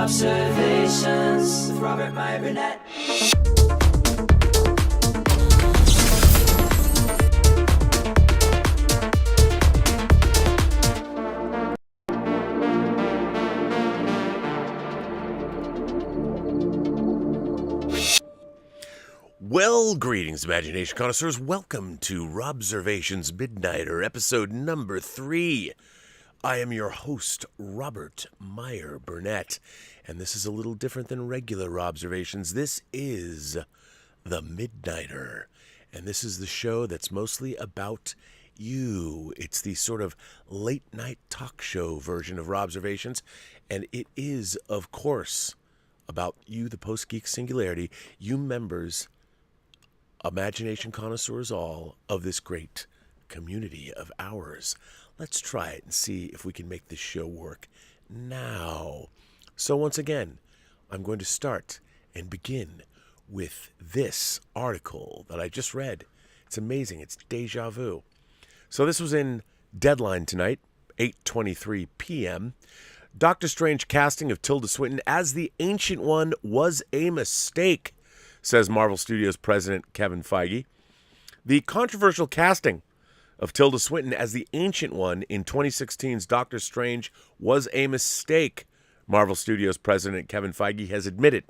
Robservations with Robert, Meyer, Burnett. Well, greetings, imagination connoisseurs. Welcome to Robservations Midnighter, episode number 3. I am your host, Robert Meyer Burnett, and this is a little different than regular Robservations. This is the Midnighter, and this is the show that's mostly about you. It's the sort of late-night talk show version of Robservations, and it is, of course, about you, the Post-Geek Singularity, you members, imagination connoisseurs all, of this great community of ours. Let's try it and see if we can make this show work now. So once again, I'm going to start and begin with this article that I just read. It's amazing. It's deja vu. So this was in Deadline tonight, 8:23 p.m. Doctor Strange casting of Tilda Swinton as the Ancient One was a mistake, says Marvel Studios president Kevin Feige. The controversial casting of Tilda Swinton as the Ancient One in 2016's Doctor Strange was a mistake, Marvel Studios president Kevin Feige has admitted.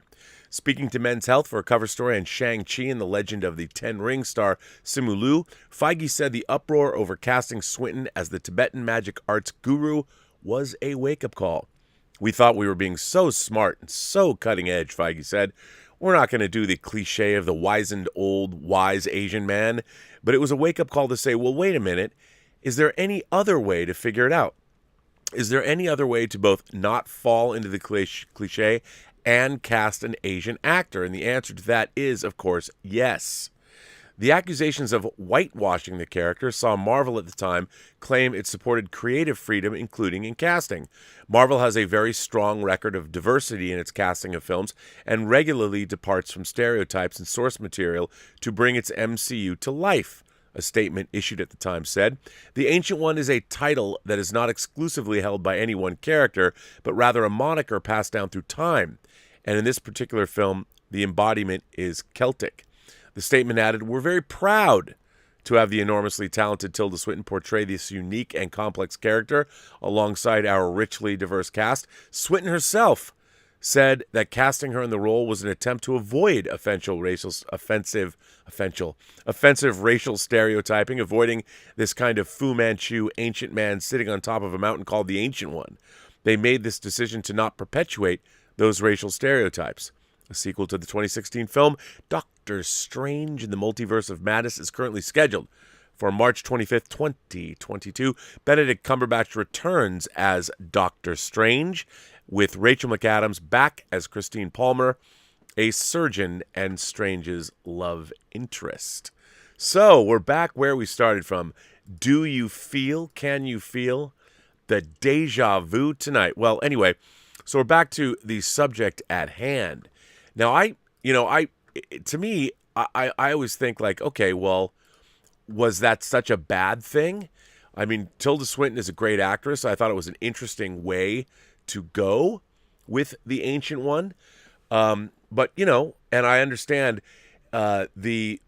Speaking to Men's Health for a cover story on Shang-Chi and the Legend of the Ten Rings star Simu Liu, Feige said the uproar over casting Swinton as the Tibetan magic arts guru was a wake-up call. We thought we were being so smart and so cutting edge, Feige said. We're not going to do the cliche of the wizened old wise Asian man, but it was a wake-up call to say, well, wait a minute, is there any other way to figure it out? Is there any other way to both not fall into the cliche and cast an Asian actor? And the answer to that is, of course, yes. The accusations of whitewashing the character saw Marvel at the time claim it supported creative freedom, including in casting. Marvel has a very strong record of diversity in its casting of films and regularly departs from stereotypes and source material to bring its MCU to life, a statement issued at the time said. The Ancient One is a title that is not exclusively held by any one character, but rather a moniker passed down through time. And in this particular film, the embodiment is Celtic. The statement added, we're very proud to have the enormously talented Tilda Swinton portray this unique and complex character alongside our richly diverse cast. Swinton herself said that casting her in the role was an attempt to avoid offensive racial stereotyping, avoiding this kind of Fu Manchu ancient man sitting on top of a mountain called the Ancient One. They made this decision to not perpetuate those racial stereotypes. A sequel to the 2016 film Doctor Strange in the Multiverse of Madness is currently scheduled for March 25th, 2022. Benedict Cumberbatch returns as Doctor Strange, with Rachel McAdams back as Christine Palmer, a surgeon and Strange's love interest. So we're back where we started from. Can you feel the deja vu tonight? Well, anyway, so we're back to the subject at hand. Now, I always think like, okay, well, was that such a bad thing? I mean, Tilda Swinton is a great actress. I thought it was an interesting way to go with the Ancient One. But, and I understand in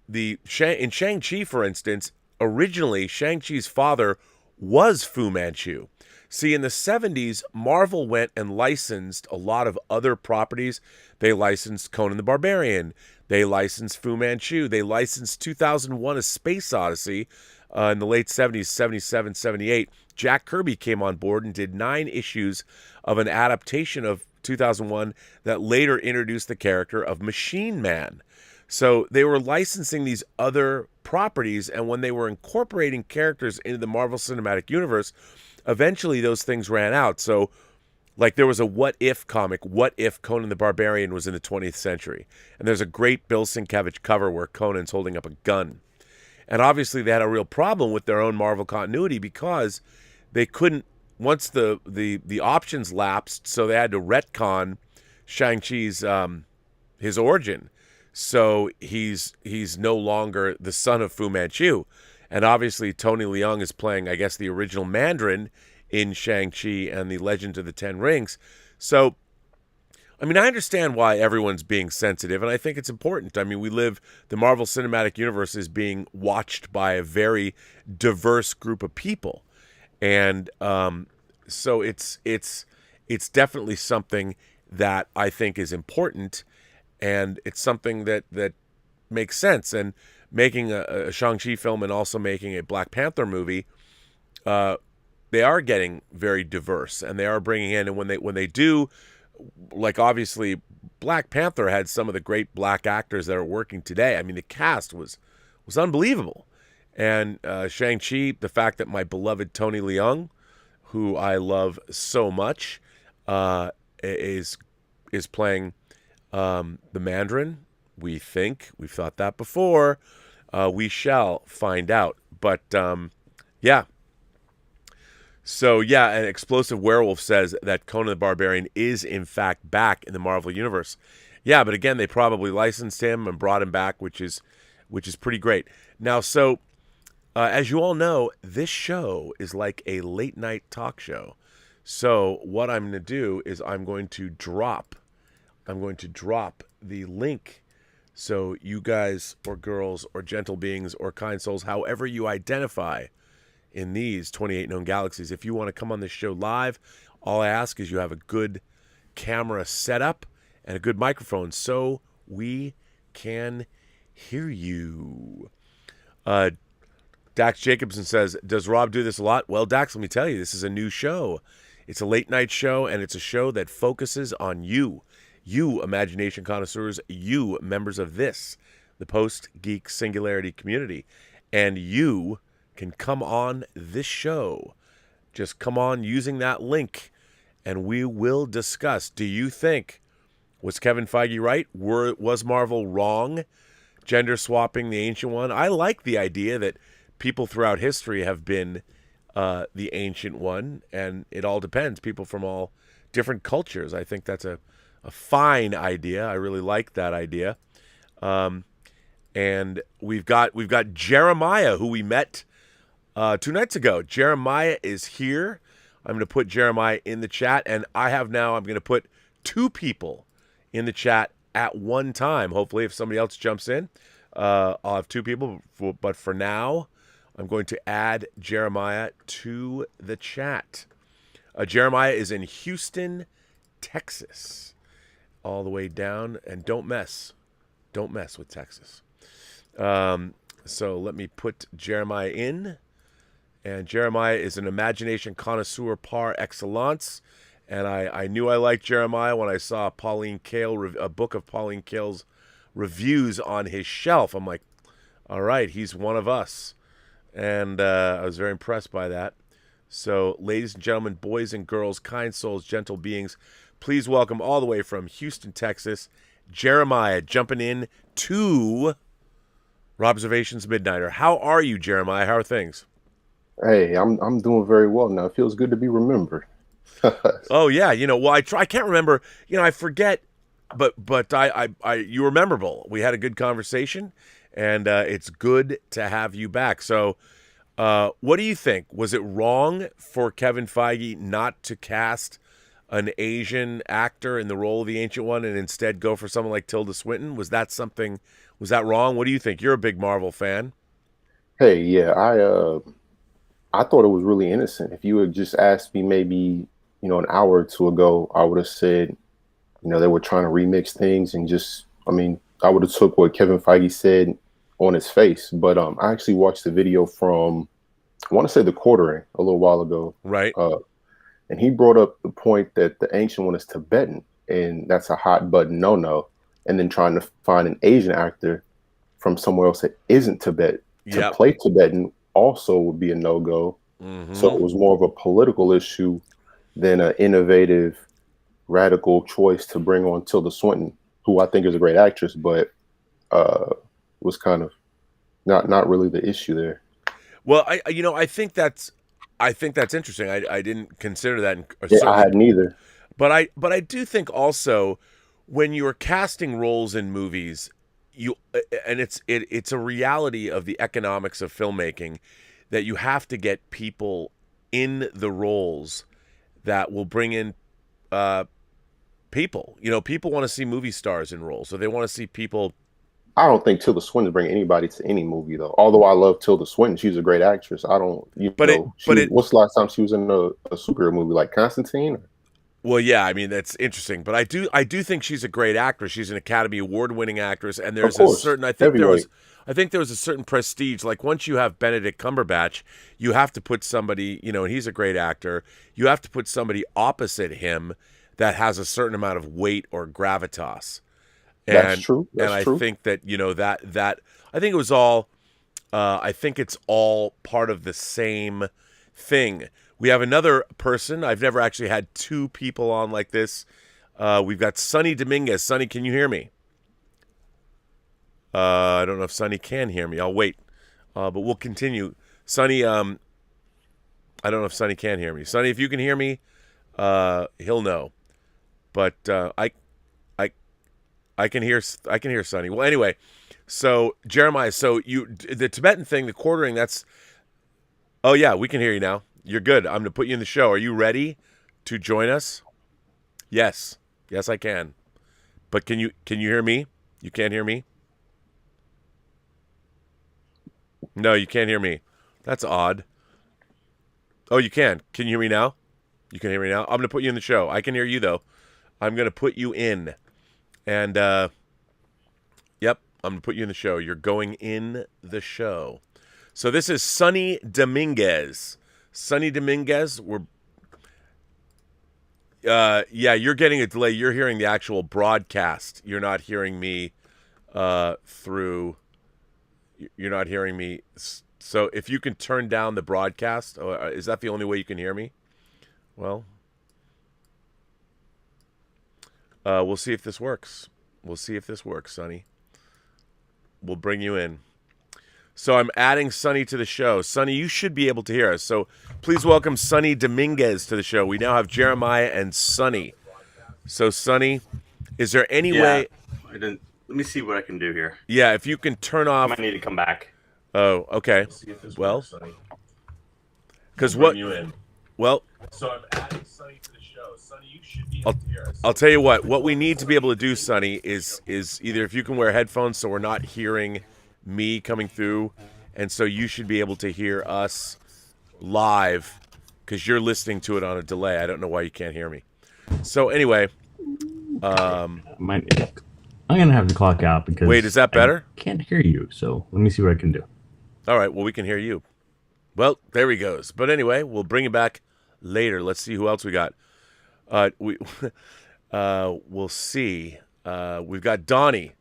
Shang-Chi, for instance, originally Shang-Chi's father was Fu Manchu. See, in the 70s, Marvel went and licensed a lot of other properties. They licensed Conan the Barbarian. They licensed Fu Manchu. They licensed 2001: A Space Odyssey in the late 70s, 77, 78. Jack Kirby came on board and did 9 issues of an adaptation of 2001 that later introduced the character of Machine Man. So they were licensing these other properties, and when they were incorporating characters into the Marvel Cinematic Universe, eventually those things ran out. So, like, there was a What If comic, What If Conan the Barbarian was in the 20th century? And there's a great Bill Sienkiewicz cover where Conan's holding up a gun. And obviously they had a real problem with their own Marvel continuity because they couldn't, once the options lapsed, so they had to retcon Shang-Chi's his origin. So he's no longer the son of Fu Manchu. And obviously Tony Leung is playing, I guess, the original Mandarin in Shang-Chi and the Legend of the Ten Rings. So I mean, I understand why everyone's being sensitive, and I think it's important. I mean, the Marvel Cinematic Universe is being watched by a very diverse group of people, and so it's definitely something that I think is important, and it's something that makes sense. And making a Shang-Chi film and also making a Black Panther movie, they are getting very diverse, and they are bringing in, and when they do, like, obviously Black Panther had some of the great black actors that are working today. I mean, the cast was unbelievable. And Shang-Chi, the fact that my beloved Tony Leung, who I love so much, is playing the Mandarin. We've thought that before. We shall find out. But yeah. So, yeah, an Explosive Werewolf says that Conan the Barbarian is, in fact, back in the Marvel Universe. Yeah, but again, they probably licensed him and brought him back, which is pretty great. Now, so, as you all know, this show is like a late-night talk show. So, what I'm going to do is I'm going to drop the link so you guys or girls or gentle beings or kind souls, however you identify in these 28 known galaxies, if you want to come on this show live, all I ask is you have a good camera setup and a good microphone so we can hear you. Dax Jacobson says, does Rob do this a lot? Well, Dax, let me tell you, this is a new show. It's a late night show, and it's a show that focuses on you imagination connoisseurs, you members of this, the Post-Geek Singularity community, and you can come on this show. Just come on using that link, and we will discuss. Do you think, was Kevin Feige right? Was Marvel wrong gender swapping the Ancient One? I like the idea that people throughout history have been the Ancient One, and it all depends. People from all different cultures. I think that's a fine idea. I really like that idea. And we've got Jeremiah, who we met 2 nights ago. Jeremiah is here. I'm going to put Jeremiah in the chat, and I'm going to put 2 people in the chat at one time. Hopefully, if somebody else jumps in, I'll have 2 people. But for now, I'm going to add Jeremiah to the chat. Jeremiah is in Houston, Texas, all the way down. And don't mess with Texas. So let me put Jeremiah in. And Jeremiah is an imagination connoisseur par excellence. And I knew I liked Jeremiah when I saw a book of Pauline Kael's reviews on his shelf. I'm like, all right, he's one of us. And I was very impressed by that. So, ladies and gentlemen, boys and girls, kind souls, gentle beings, please welcome all the way from Houston, Texas, Jeremiah, jumping in to Robservations Midnighter. How are you, Jeremiah? How are things? Hey, I'm doing very well now. It feels good to be remembered. Oh yeah, well, I can't remember. I forget, but you were memorable. We had a good conversation, and it's good to have you back. So, what do you think? Was it wrong for Kevin Feige not to cast an Asian actor in the role of the Ancient One and instead go for someone like Tilda Swinton? Was that wrong? What do you think? You're a big Marvel fan. Hey, yeah, I thought it was really innocent. If you had just asked me maybe, an hour or 2 ago, I would have said, they were trying to remix things and I would have took what Kevin Feige said on his face. But I actually watched the video from, I want to say, The Quartering a little while ago. Right. And he brought up the point that the Ancient One is Tibetan, and that's a hot button no-no. And then trying to find an Asian actor from somewhere else that isn't Tibet to play Tibetan also would be a no-go. Mm-hmm. So it was more of a political issue than an innovative, radical choice to bring on Tilda Swinton, who I think is a great actress, but was kind of not really the issue there. Well, I think that's interesting. I didn't consider that. I hadn't either. But I do think also when you're casting roles in movies, it's a reality of the economics of filmmaking that you have to get people in the roles that will bring in people. People want to see movie stars in roles, so they want to see people. I don't think Tilda Swinton bring anybody to any movie though. Although I love Tilda Swinton, she's a great actress. I don't, what's the last time she was in a superhero movie like Constantine? Well, yeah, I mean that's interesting, but I do think she's a great actress. She's an Academy Award-winning actress, and there's a certain I think there was a certain prestige. Like once you have Benedict Cumberbatch, you have to put somebody, and he's a great actor. You have to put somebody opposite him that has a certain amount of weight or gravitas. And, that's true. I think that that I think it was all. I think it's all part of the same thing. We have another person. I've never actually had two people on like this. We've got Sonny Dominguez. Sonny, can you hear me? I don't know if Sonny can hear me. I'll wait, but we'll continue. Sonny, I don't know if Sonny can hear me. Sonny, if you can hear me, he'll know. But I can hear Sonny. Well, anyway, so Jeremiah, the Tibetan thing, the quartering. That's. Oh yeah, we can hear you now. You're good. I'm going to put you in the show. Are you ready to join us? Yes. Yes, I can. But can you hear me? You can't hear me? No, you can't hear me. That's odd. Oh, you can. Can you hear me now? You can hear me now? I'm going to put you in the show. I can hear you, though. I'm going to put you in. And, yep, I'm going to put you in the show. You're going in the show. So this is Sonny Dominguez. Sonny Dominguez, yeah, you're getting a delay. You're hearing the actual broadcast. You're not hearing me through. You're not hearing me. So if you can turn down the broadcast, is that the only way you can hear me? Well, we'll see if this works. We'll see if this works, Sonny. We'll bring you in. So I'm adding Sonny to the show. Sonny, you should be able to hear us. So please welcome Sonny Dominguez to the show. We now have Jeremiah and Sonny. So Sonny, is there any way? Let me see what I can do here. Yeah, if you can turn off. I might need to come back. Oh, okay. Well, because what? Well, so I'm adding Sonny to the show. Sonny, you should be able to hear us. I'll tell you what we need to be able to do, Sonny, is either if you can wear headphones so we're not hearing me coming through, and so you should be able to hear us live because you're listening to it on a delay. I don't know why you can't hear me. So anyway, I'm gonna have to clock out because wait, is that better? I can't hear you, so let me see what I can do. All right, well, we can hear you. Well, there he goes. But anyway, we'll bring it back later. Let's see who else we got. We'll see. We've got Donnie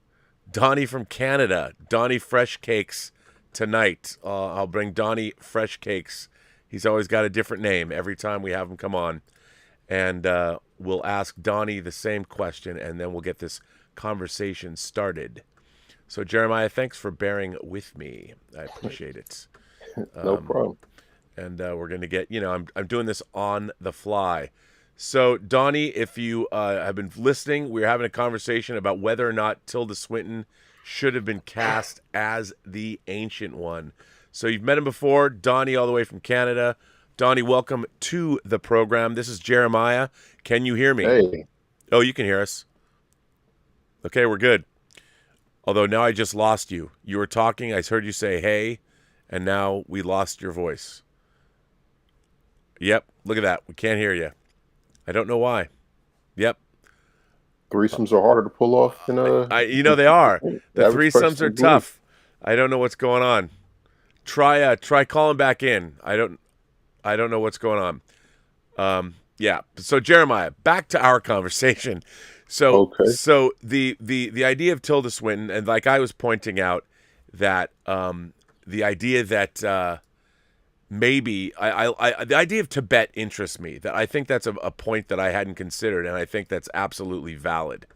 from Canada. Donnie Fresh Cakes tonight. I'll bring Donnie Fresh Cakes. He's always got a different name every time we have him come on. And we'll ask Donnie the same question, and then we'll get this conversation started. So, Jeremiah, thanks for bearing with me. I appreciate it. No problem. And we're going to get, I'm doing this on the fly. So, Donnie, if you have been listening, we're having a conversation about whether or not Tilda Swinton should have been cast as the Ancient One. So you've met him before, Donnie, all the way from Canada. Donnie, welcome to the program. This is Jeremiah. Can you hear me? Hey. Oh, you can hear us. Okay, we're good. Although now I just lost you. You were talking, I heard you say, hey, and now we lost your voice. Yep, look at that. We can't hear you. I don't know why. Yep. Threesomes are harder to pull off than they are. The threesomes are tough. I don't know what's going on. Try calling back in. I don't know what's going on. Yeah. So Jeremiah, back to our conversation. So okay. So the idea of Tilda Swinton, and like I was pointing out that the idea that maybe the idea of Tibet interests me. That I think that's a point that I hadn't considered, and I think that's absolutely valid,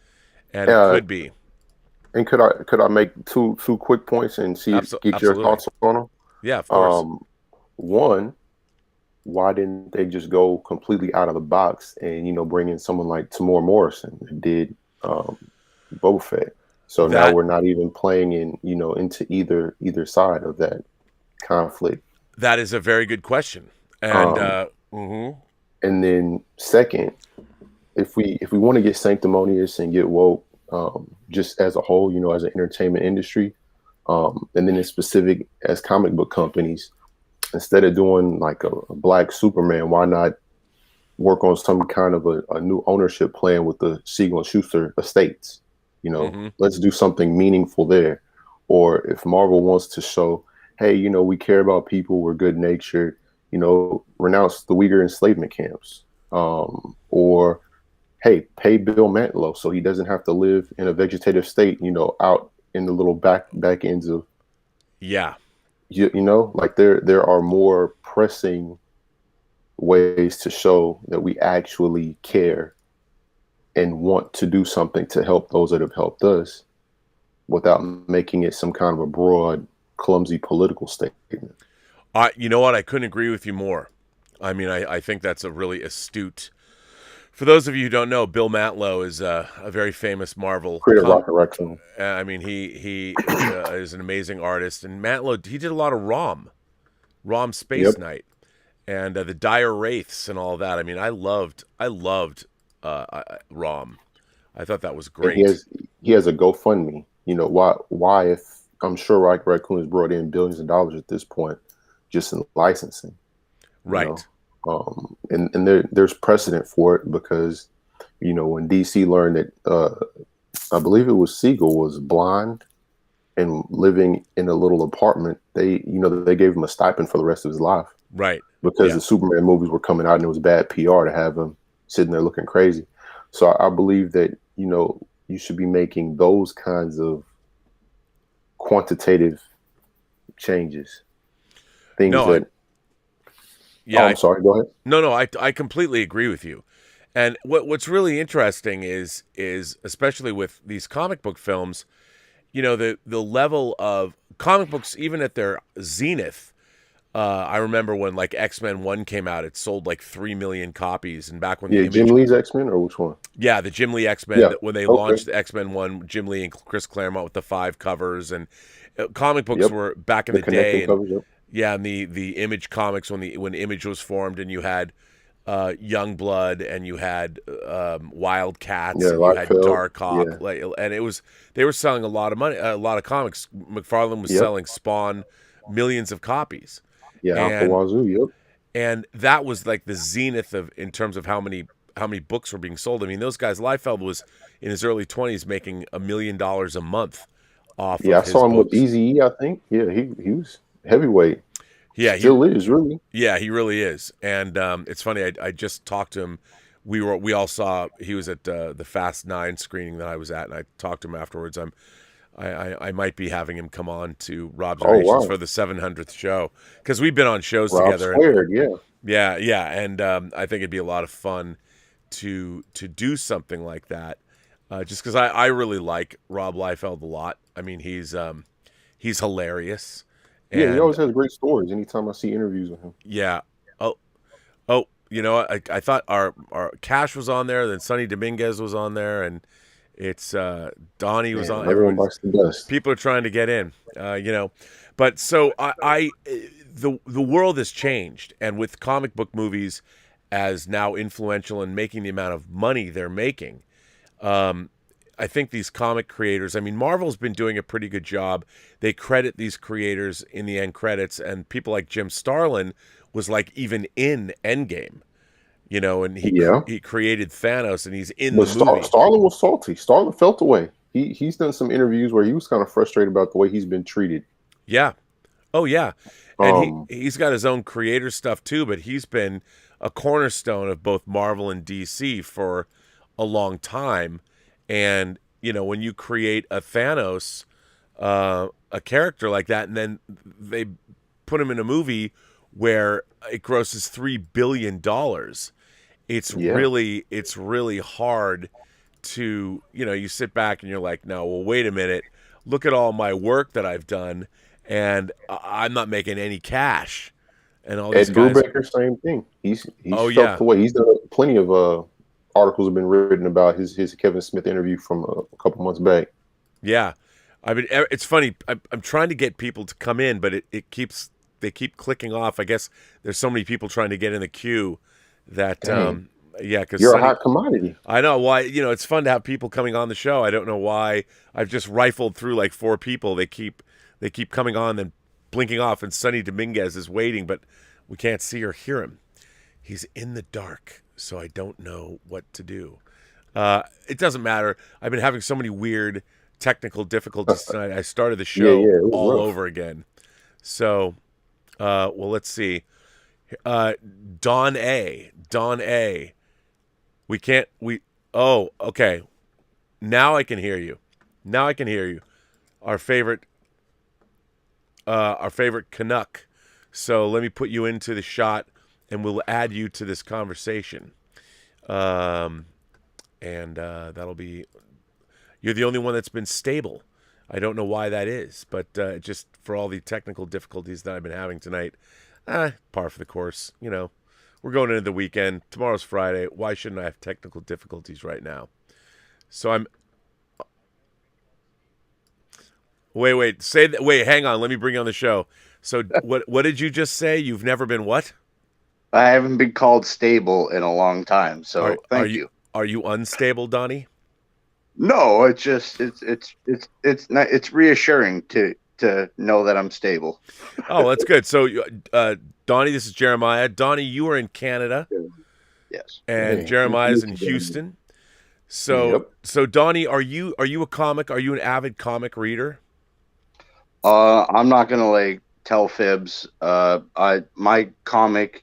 and it could be. And could I make two quick points and get your thoughts on them? Yeah, of course. One, why didn't they just go completely out of the box and bring in someone like Tamora Morrison who did Boba Fett? So now we're not even playing into either side of that conflict. That is a very good question. And and then second, if we want to get sanctimonious and get woke, just as a whole, as an entertainment industry, and then in specific as comic book companies, instead of doing like a Black Superman, why not work on some kind of a new ownership plan with the Siegel and Schuster estates? Let's do something meaningful there. Or if Marvel wants to show, hey, we care about people, we're good natured, renounce the Uyghur enslavement camps. Or hey, pay Bill Mantlo so he doesn't have to live in a vegetative state, out in the little back ends of, like there are more pressing ways to show that we actually care and want to do something to help those that have helped us without making it some kind of a broad, clumsy political statement. You know what? I couldn't agree with you more. I mean, I think that's a really astute. For those of you who don't know, Bill Mantlo is a very famous Marvel creator of Rocket Raccoon. I mean, he is an amazing artist, and Mantlo, he did a lot of ROM Space Knight, and the Dire Wraiths and all that. I mean, I loved ROM. I thought that was great. And he has a GoFundMe. Why if I'm sure Rocket Raccoon has brought in billions of dollars at this point just in licensing. Right. And there's precedent for it because, when DC learned that I believe it was Siegel was blind and living in a little apartment, they gave him a stipend for the rest of his life. Right. Because the Superman movies were coming out and it was bad PR to have him sitting there looking crazy. So I believe that, you should be making those kinds of quantitative changes. Things I'm sorry, go ahead. No, I completely agree with you. And what's really interesting is especially with these comic book films, the level of comic books, even at their zenith. I remember when like X-Men 1 came out, it sold like 3 million copies. And back when Jim Lee's X-Men, or which one? Yeah, the Jim Lee X-Men, when they launched the X-Men 1, Jim Lee and Chris Claremont with the 5 covers, and comic books were back in the day. Covers, yeah, and the Image comics when Image was formed, and you had Youngblood, and you had Wildcats, and you had Dark Hawk, and they were selling a lot of money, a lot of comics. McFarlane was selling Spawn millions of copies. Yeah, Alpha Wazoo, and that was like the zenith in terms of how many books were being sold. I mean, those guys, Liefeld was in his early 20s making $1 million a month off. Yeah, of his I saw him books. with Eazy-E, I think. Yeah, he was heavyweight. Yeah, still is really. Yeah, he really is. And it's funny. I just talked to him. We all saw he was at the Fast 9 screening that I was at, and I talked to him afterwards. I might be having him come on to Robservations for the 700th show because we've been on shows together. Squared, yeah, and I think it'd be a lot of fun to do something like that. Just because I really like Rob Liefeld a lot. I mean, he's hilarious. Yeah, he always has great stories. Anytime I see interviews with him. Yeah. Oh, I thought our Cash was on there, then Sonny Dominguez was on there, and it's Donnie was on. Everyone likes the best. People are trying to get in, But so the world has changed, and with comic book movies as now influential in making the amount of money they're making, I think these comic creators, I mean, Marvel's been doing a pretty good job. They credit these creators in the end credits, and people like Jim Starlin was like even in Endgame, and he created Thanos, and he's in the movie. Starlin was salty. Starlin felt away. He's done some interviews where he was kind of frustrated about the way he's been treated. Yeah. Oh, yeah. And he's got his own creator stuff too, but he's been a cornerstone of both Marvel and DC for a long time. And, when you create a Thanos, a character like that, and then they put him in a movie where it grosses $3 billion, it's really hard to, you sit back and you're like, no, well, wait a minute. Look at all my work that I've done, and I'm not making any cash. And all these guys. Brubaker, same thing. He's felt away. He's done plenty of articles have been written about his Kevin Smith interview from a couple months back. Yeah, I mean, it's funny. I'm trying to get people to come in, but they keep clicking off. I guess there's so many people trying to get in the queue that Yeah, because You're a hot commodity. I know why. You know, it's fun to have people coming on the show. I don't know why. I've just rifled through like 4 people. They keep coming on, then blinking off. And Sonny Dominguez is waiting, but we can't see or hear him. He's in the dark, so I don't know what to do. It doesn't matter. I've been having so many weird technical difficulties tonight. I started the show all rough. over again. So, well, let's see. Don A. Oh, okay. Now I can hear you. Our favorite Canuck. So let me put you into the shot and we'll add you to this conversation. And that'll be, you're the only one that's been stable. I don't know why that is, but just for all the technical difficulties that I've been having tonight, par for the course, you know. We're going into the weekend. Tomorrow's Friday. Why shouldn't I have technical difficulties right now? So I'm... Wait. Say that. Wait, hang on. Let me bring you on the show. So what did you just say? You've never been what? I haven't been called stable in a long time, so thank you. Are you unstable, Donnie? No, it's just it's reassuring to know that I'm stable. Oh, that's good. So, Donnie, this is Jeremiah. Donnie, you are in Canada. Yes. And Jeremiah's in Houston. So, So Donnie, are you a comic? Are you an avid comic reader? I'm not gonna tell fibs. My comic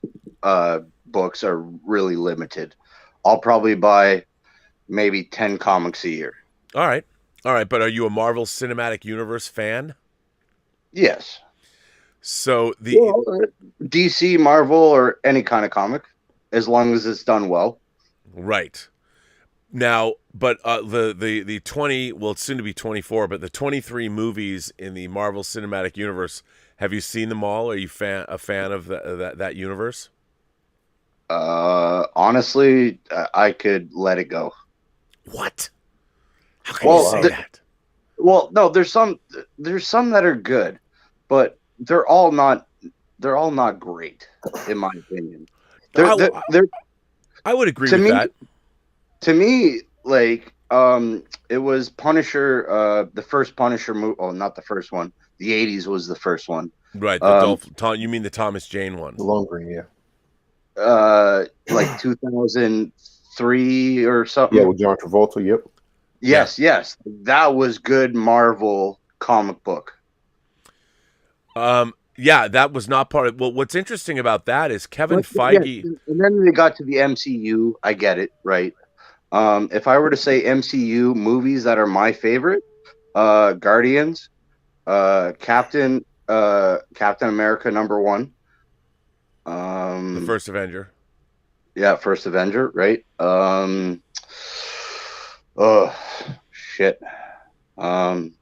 books are really limited. I'll probably buy maybe 10 comics a year. All right. But are you a Marvel Cinematic Universe fan? Yes. So DC, Marvel, or any kind of comic, as long as it's done well. Right. Now, but the 20, well, it's soon to be 24, but the 23 movies in the Marvel Cinematic Universe, have you seen them all? Are you a fan of that universe? Honestly, I could let it go. What? How can you say that? Well, no, there's some that are good, but they're all not great, in my opinion. I would agree with that. To me, it was Punisher, the first Punisher movie. Oh, not the first one. The 80s was the first one. Right. You mean the Thomas Jane one? The Lundgren, yeah. 2003 or something. Yeah, with John Travolta. Yep. Yes, that was good Marvel comic book. Yeah, that was not part of. Well, what's interesting about that is Kevin Feige. Yeah, and then they got to the MCU. I get it, right? If I were to say MCU movies that are my favorite, Guardians, Captain America #1. The first Avenger. Yeah, first Avenger, right? Oh shit. Iron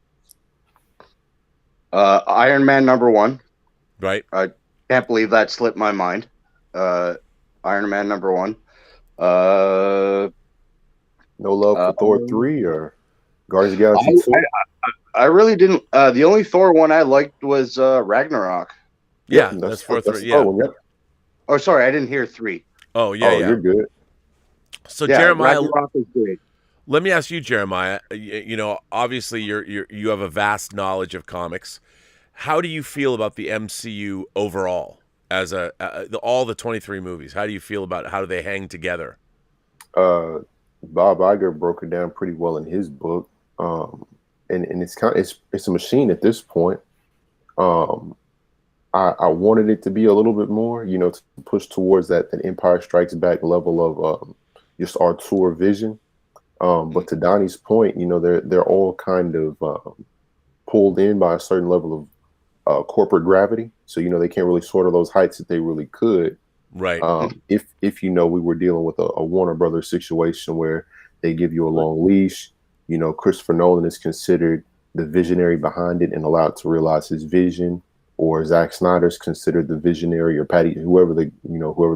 Man #1. Right. I can't believe that slipped my mind. Iron Man #1. No love for Thor 3 or Guardians of the Galaxy 2? I really didn't. The only Thor one I liked was Ragnarok. Yeah, that's 4 3. Yeah. Oh, sorry, I didn't hear 3. Oh, yeah. You're good. So Jeremiah, Ragnarok is great. Let me ask you, Jeremiah. You know, obviously you have a vast knowledge of comics. How do you feel about the MCU overall, as all the 23 movies? How do you feel about how do they hang together? Bob Iger broke it down pretty well in his book, and it's a machine at this point. I wanted it to be a little bit more, to push towards that Empire Strikes Back level of just our tour vision. But to Donnie's point, they're all kind of pulled in by a certain level of corporate gravity. So, they can't really soar to those heights that they really could. Right. If we were dealing with a Warner Brothers situation where they give you a long leash, Christopher Nolan is considered the visionary behind it and allowed to realize his vision, or Zack Snyder's considered the visionary, or Patty, whoever the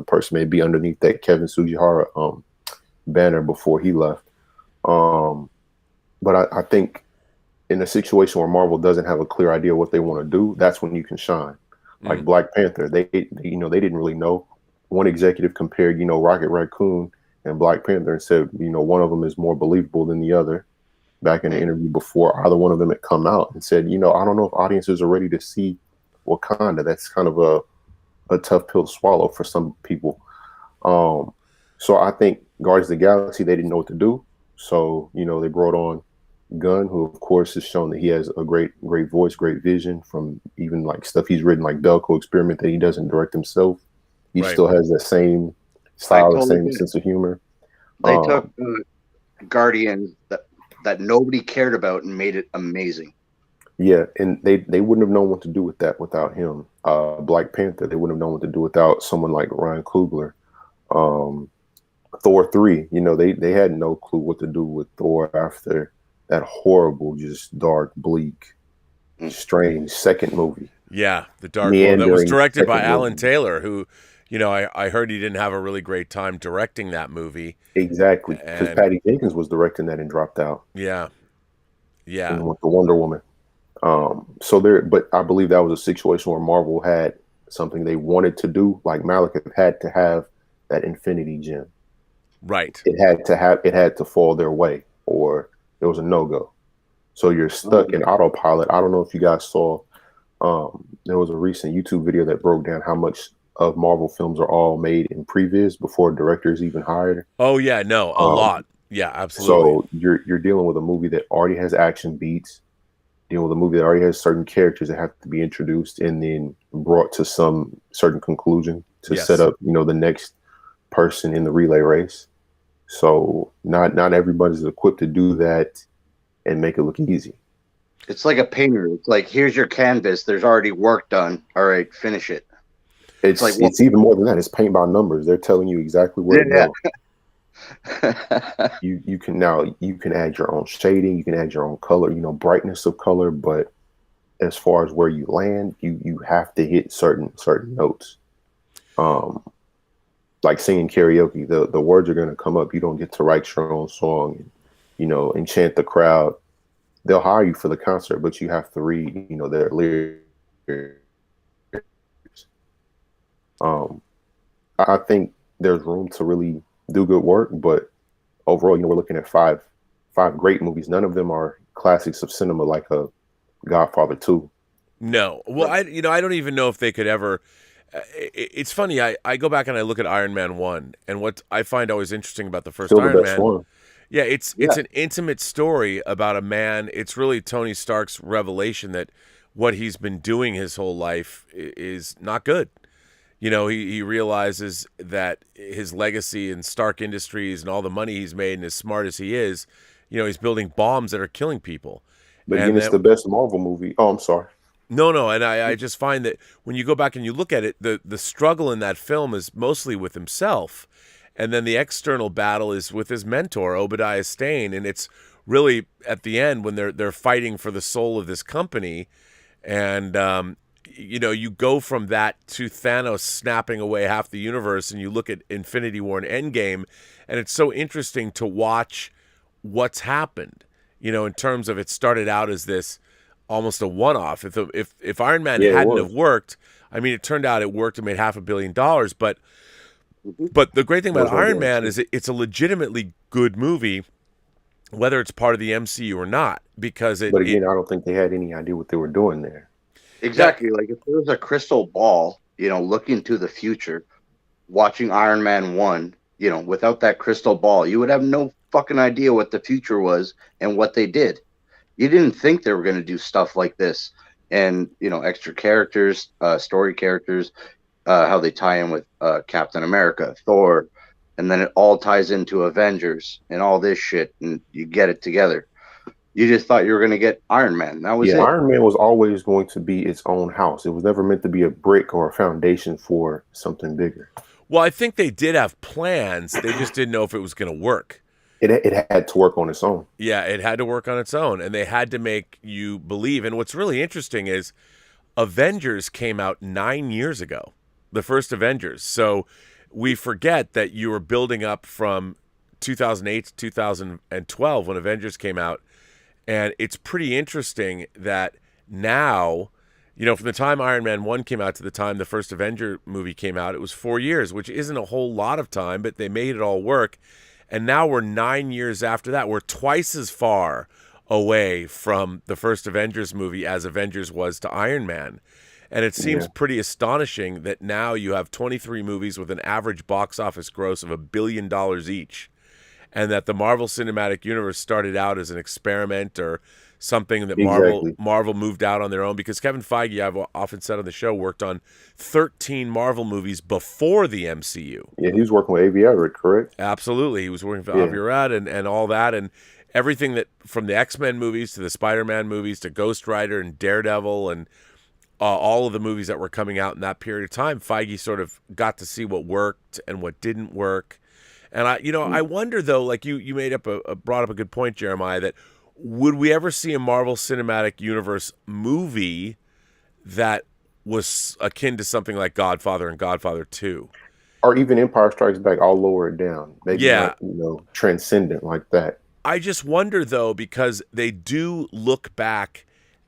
person may be underneath that Kevin Sugihara banner before he left. But I think in a situation where Marvel doesn't have a clear idea what they want to do, that's when you can shine. Like Black Panther, they didn't really know. One executive compared, Rocket Raccoon and Black Panther and said, one of them is more believable than the other. Back in the interview before either one of them had come out, and said, I don't know if audiences are ready to see Wakanda. That's kind of a tough pill to swallow for some people. So I think Guardians of the Galaxy, they didn't know what to do. So, they brought on Gunn, who of course has shown that he has a great voice, great vision from even like stuff he's written, like Belko Experiment, that he doesn't direct himself. He still has that same style, the same sense of humor. They took Guardians that nobody cared about and made it amazing. Yeah, and they wouldn't have known what to do with that without him. Black Panther, they wouldn't have known what to do without someone like Ryan Coogler. Thor 3, they had no clue what to do with Thor after that horrible, just dark, bleak, strange second movie. Yeah, the dark one that was directed by Alan Taylor, who, I heard he didn't have a really great time directing that movie. Exactly, because Patty Jenkins was directing that and dropped out. Yeah. And with the Wonder Woman. But I believe that was a situation where Marvel had something they wanted to do, like Malik had to have that Infinity Gem. Right. It had to fall their way, or there was a no-go. So you're stuck in autopilot. I don't know if you guys saw, there was a recent YouTube video that broke down how much of Marvel films are all made in previs before directors even hired. Oh yeah, no, a lot. Yeah, absolutely. So you're dealing with a movie that already has action beats, dealing with a movie that already has certain characters that have to be introduced and then brought to some certain conclusion to set up, the next person in the relay race. So not everybody's equipped to do that and make it look easy. It's like a painter. It's like, here's your canvas. There's already work done. All right, finish it. It's like, it's even more than that. It's paint by numbers. They're telling you exactly where to go. You can add your own shading. You can add your own color. Brightness of color. But as far as where you land, you have to hit certain notes. Like singing karaoke, the words are going to come up. You don't get to write your own song and, enchant the crowd. They'll hire you for the concert, but you have to read, their lyrics. I think there's room to really do good work, but overall, we're looking at five great movies. None of them are classics of cinema like a Godfather 2. No. Well, I don't even know if they could ever. It's funny. I go back and I look at Iron Man 1, and what I find always interesting about the first Iron Man. One. Yeah, it's an intimate story about a man. It's really Tony Stark's revelation that what he's been doing his whole life is not good. He realizes that his legacy in Stark Industries and all the money he's made, and as smart as he is, he's building bombs that are killing people. But again, it's the best Marvel movie. Oh, I'm sorry. No, and I just find that when you go back and you look at it, the struggle in that film is mostly with himself, and then the external battle is with his mentor, Obadiah Stane, and it's really at the end when they're fighting for the soul of this company, and you go from that to Thanos snapping away half the universe, and you look at Infinity War and Endgame, and it's so interesting to watch what's happened, in terms of it started out as this almost a one-off. If Iron Man hadn't have worked, I mean, it turned out it worked and made $500 million, but the great thing about Iron Man is it's a legitimately good movie, whether it's part of the MCU or not, because But again, I don't think they had any idea what they were doing there. Exactly. Like if there was a crystal ball, looking to the future, watching Iron Man 1, without that crystal ball, you would have no fucking idea what the future was and what they did. You didn't think they were going to do stuff like this, and extra characters, story characters, how they tie in with Captain America, Thor, and then it all ties into Avengers and all this shit, and you get it together. You just thought you were going to get Iron Man. That was it. Iron Man was always going to be its own house. It was never meant to be a brick or a foundation for something bigger. Well, I think they did have plans. They just didn't know if it was going to work. It had to work on its own. Yeah, it had to work on its own, and they had to make you believe. And what's really interesting is Avengers came out 9 years ago, the first Avengers. So we forget that you were building up from 2008 to 2012 when Avengers came out. And it's pretty interesting that now, From the time Iron Man 1 came out to the time the first Avenger movie came out, it was 4 years, which isn't a whole lot of time, but they made it all work. And now we're 9 years after that. We're twice as far away from the first Avengers movie as Avengers was to Iron Man. And it seems pretty astonishing that now you have 23 movies with an average box office gross of $1 billion each. And that the Marvel Cinematic Universe started out as an experiment or something that Marvel moved out on their own. Because Kevin Feige, I've often said on the show, worked on 13 Marvel movies before the MCU. Yeah, he was working with Avi Arad, correct? Absolutely. He was working for Avi Arad and all that. And everything that from the X-Men movies to the Spider-Man movies to Ghost Rider and Daredevil and all of the movies that were coming out in that period of time, Feige sort of got to see what worked and what didn't work. And I wonder though, like you brought up a good point, Jeremiah, that would we ever see a Marvel Cinematic Universe movie that was akin to something like Godfather and Godfather 2? Or even Empire Strikes Back, I'll lower it down. Maybe not, transcendent like that. I just wonder though, because they do look back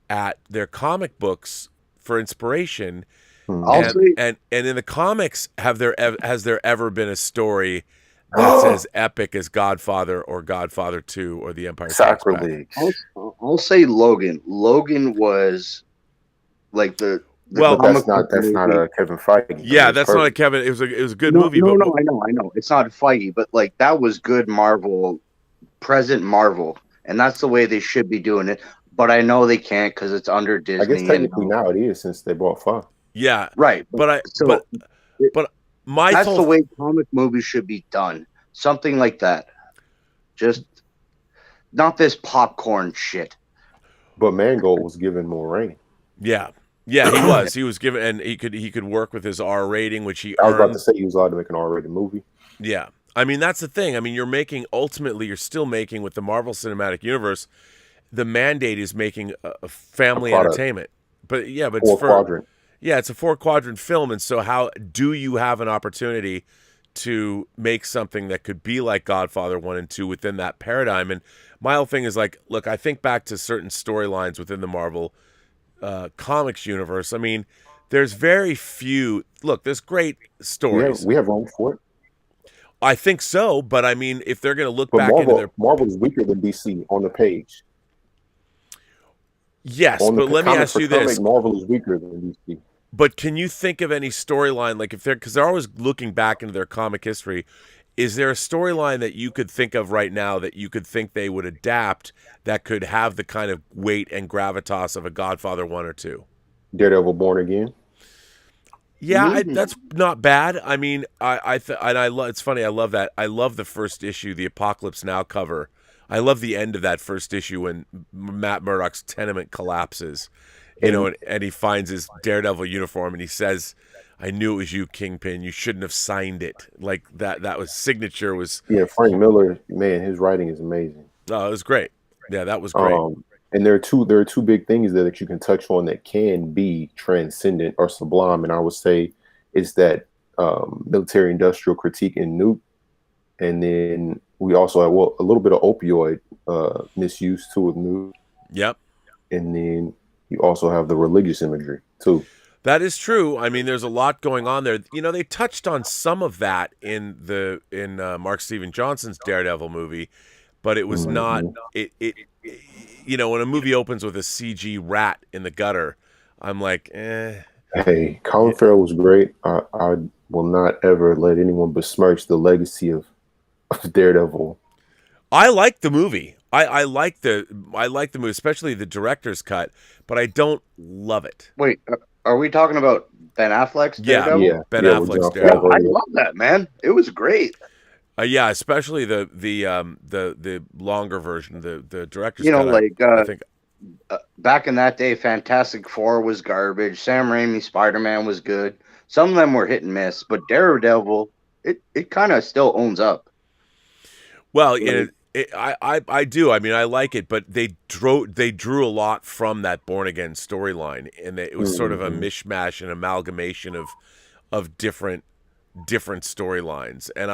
at their comic books for inspiration. And in the comics, has there ever been a story that's as epic as Godfather or Godfather 2 or The Empire Strikes Back? I'll say Logan. Logan was like the well, that's not a Kevin Feige. Yeah, that's not a Kevin. It was a good movie. No, I know. It's not Feige, but like that was good Marvel, present Marvel, and that's the way they should be doing it. But I know they can't because it's under Disney. I guess technically now it is since they bought Fox. Yeah, right. But that's the way comic movies should be done. Something like that. Just not this popcorn shit. But Mangold was given more reign. Yeah, he was. He was given, and he could work with his R rating, which he earned. I was about to say he was allowed to make an R-rated movie. Yeah, I mean that's the thing. I mean you're still making with the Marvel Cinematic Universe. The mandate is making a family entertainment. But it's quadrant. Yeah, it's a 4-quadrant film, and so how do you have an opportunity to make something that could be like Godfather 1 and 2 within that paradigm? And my whole thing is like, look, I think back to certain storylines within the Marvel comics universe. I mean, there's very few. Look, there's great stories. We have room for it. I think so, but I mean, if they're going to look back into their Marvel is weaker than DC on the page. Yes, but let me ask you this: Marvel is weaker than DC. But can you think of any storyline, like because they're always looking back into their comic history? Is there a storyline that you could think of right now that you could think they would adapt that could have the kind of weight and gravitas of a Godfather 1 or 2? Daredevil Born Again. Yeah, that's not bad. I mean, it's funny. I love that. I love the first issue, the Apocalypse Now cover. I love the end of that first issue when Matt Murdock's tenement collapses. And he finds his Daredevil uniform and he says, "I knew it was you, Kingpin. You shouldn't have signed it." Like that was signature was. Yeah, Frank Miller, man, his writing is amazing. Oh, it was great. Yeah, that was great. And there are two big things there that you can touch on that can be transcendent or sublime, and I would say it's that military industrial critique in Nuke, and then we also have a little bit of opioid misuse too with Nuke. Yep. And then you also have the religious imagery too. That is true. I mean, there's a lot going on there. They touched on some of that in Mark Steven Johnson's Daredevil movie, but it was not. When a movie opens with a CG rat in the gutter, I'm like, eh. Hey, Colin Farrell was great. I will not ever let anyone besmirch the legacy of Daredevil. I like the movie. I like the movie, especially the director's cut, but I don't love it. Wait, are we talking about Ben Affleck's Daredevil? Yeah, Ben Affleck's Daredevil. I love that, man. It was great. Yeah, especially the longer version, the director's cut. I think back in that day, Fantastic Four was garbage. Sam Raimi's Spider-Man was good. Some of them were hit and miss, but Daredevil, it kind of still owns up. Well, I do. I mean, I like it, but they drew a lot from that Born Again storyline, and it was sort of a mishmash and amalgamation of different storylines. And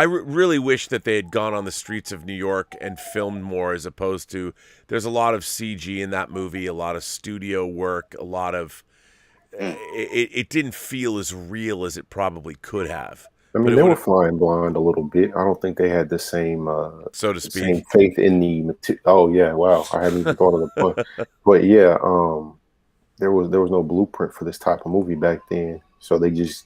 really wish that they had gone on the streets of New York and filmed more, as opposed to, there's a lot of CG in that movie, a lot of studio work, a lot of it didn't feel as real as it probably could have. I mean, they were flying blind a little bit. I don't think they had the same, so to speak, same faith in the. Oh yeah, wow! I hadn't even thought of the point. But yeah, there was no blueprint for this type of movie back then, so they just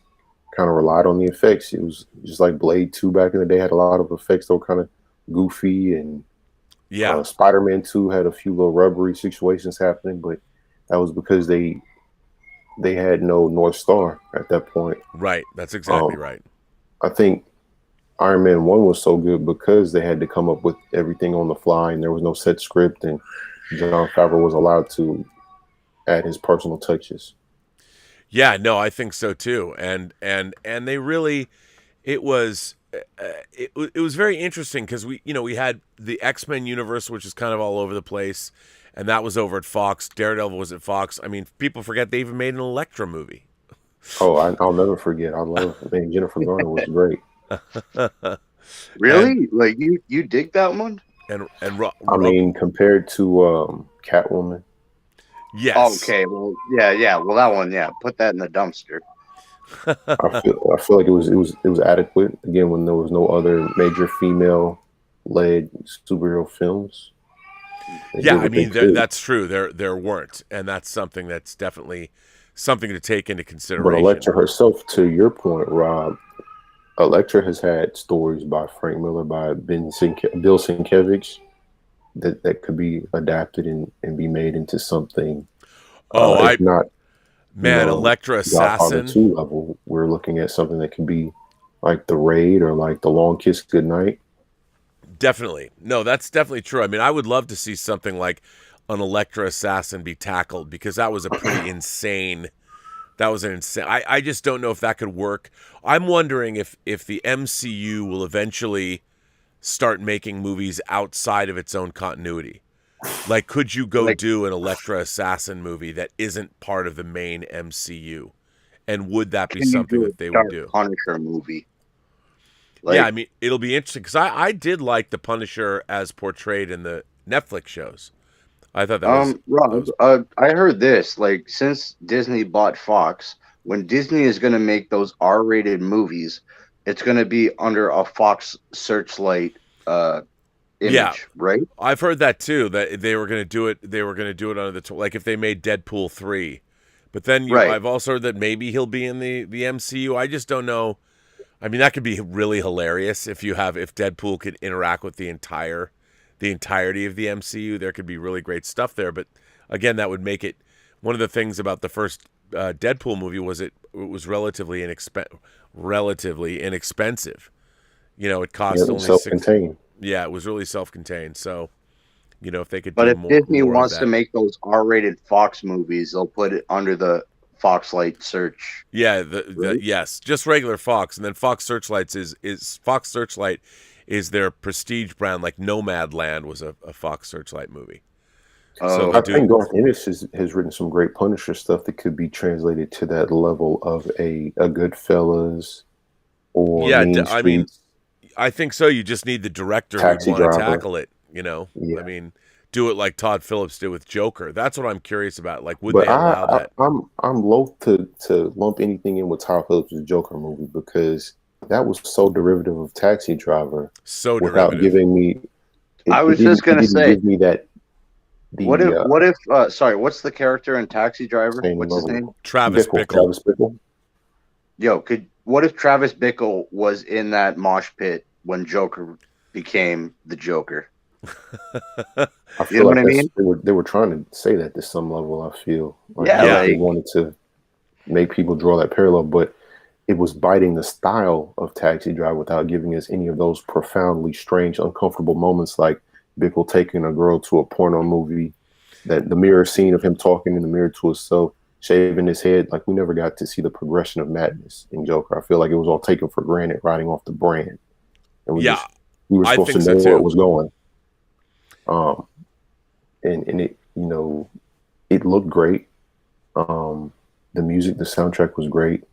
kind of relied on the effects. It was just like Blade 2 back in the day had a lot of effects that were kind of goofy, and Spider-Man 2 had a few little rubbery situations happening, but that was because they had no North Star at that point. Right, that's exactly right. I think Iron Man 1 was so good because they had to come up with everything on the fly, and there was no set script, and Jon Favreau was allowed to add his personal touches. Yeah, no, I think so too. And they really, it was very interesting because we had the X-Men universe, which is kind of all over the place, and that was over at Fox. Daredevil was at Fox. I mean, people forget they even made an Elektra movie. Oh, I'll never forget. Man, Jennifer Garner was great. Really? Like you dig that one? I mean, compared to Catwoman. Yes. Okay. Well, yeah. Well, that one, put that in the dumpster. I feel like it was adequate. Again, when there was no other major female-led superhero films. Yeah, I mean that's true. There weren't, and that's something that's definitely something to take into consideration. But Elektra herself, to your point, Rob, Elektra has had stories by Frank Miller, by Bill Sienkiewicz, that could be adapted and be made into something. Elektra Assassin 2 level. We're looking at something that could be like The Raid or like The Long Kiss Goodnight. Definitely. No, that's definitely true. I mean, I would love to see something like an Elektra Assassin be tackled, because that was a pretty insane. That was an insane. I just don't know if that could work. I'm wondering if the MCU will eventually start making movies outside of its own continuity. Like, could you do an Elektra Assassin movie that isn't part of the main MCU? And would that be something that they would do? Punisher movie. Yeah, I mean, it'll be interesting, because I did like the Punisher as portrayed in the Netflix shows. I thought that was... Rob, I heard this, like, since Disney bought Fox, when Disney is going to make those R-rated movies, it's going to be under a Fox Searchlight image, right? I've heard that too, that they were going to do it. They were going to do it under the like if they made Deadpool 3. But then I've also heard that maybe he'll be in the MCU. I just don't know. I mean, that could be really hilarious if Deadpool could interact with the entirety of the MCU. There could be really great stuff there. But again, that would make it one of the things about the first Deadpool movie was it was relatively inexpensive. It cost only self-contained. Yeah, it was really self-contained. So, if they could. But do if more, Disney more wants to make those R-rated Fox movies, they'll put it under the Foxlight search. Yeah, yes, just regular Fox, and then Fox Searchlight is their prestige brand. Like Nomadland was a Fox Searchlight movie. So I think Garth Ennis has written some great Punisher stuff that could be translated to that level of a Goodfellas or I mean, I think so. You just need the director who want to tackle it. I mean, do it like Todd Phillips did with Joker. That's what I'm curious about. Like, would they allow that? I'm loath to lump anything in with Todd Phillips' Joker movie, because that was so derivative of Taxi Driver. So without derivative. Giving me. I was just gonna say. Give me that. What if? Sorry, what's the character in Taxi Driver? What's his name? Travis Bickle. Travis Bickle. Yo, what if Travis Bickle was in that mosh pit when Joker became the Joker? I feel what I mean? They were trying to say that to some level. I feel they wanted to make people draw that parallel, but it was biting the style of Taxi Driver without giving us any of those profoundly strange, uncomfortable moments like Bickle taking a girl to a porno movie, that the mirror scene of him talking in the mirror to himself, shaving his head. Like, we never got to see the progression of madness in Joker. I feel like it was all taken for granted, riding off the brand. And we were supposed to know where it was going. And it, it looked great. The music, the soundtrack was great,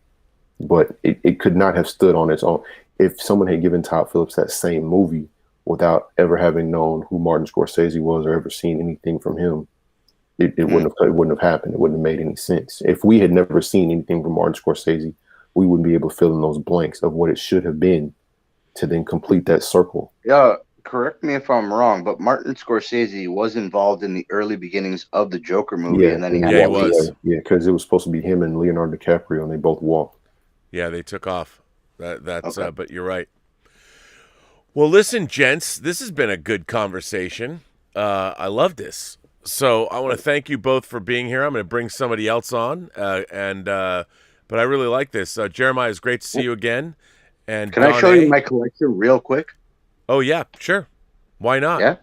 but it could not have stood on its own. if someone had given Todd Phillips that same movie without ever having known who Martin Scorsese was or ever seen anything from him, it wouldn't have happened. It wouldn't have made any sense. If we had never seen anything from Martin Scorsese, we wouldn't be able to fill in those blanks of what it should have been to then complete that circle. Yeah, correct me if I'm wrong, but Martin Scorsese was involved in the early beginnings of the Joker movie, and then he was. Yeah, because it was supposed to be him and Leonardo DiCaprio, and they both walked. Yeah, they took off. That's okay. But you're right. Well, listen, gents, this has been a good conversation. I love this. So I want to thank you both for being here. I'm going to bring somebody else on, but I really like this. Jeremiah, it's great to see you again. And can I show you my collection real quick? Oh yeah, sure. Why not? Yeah.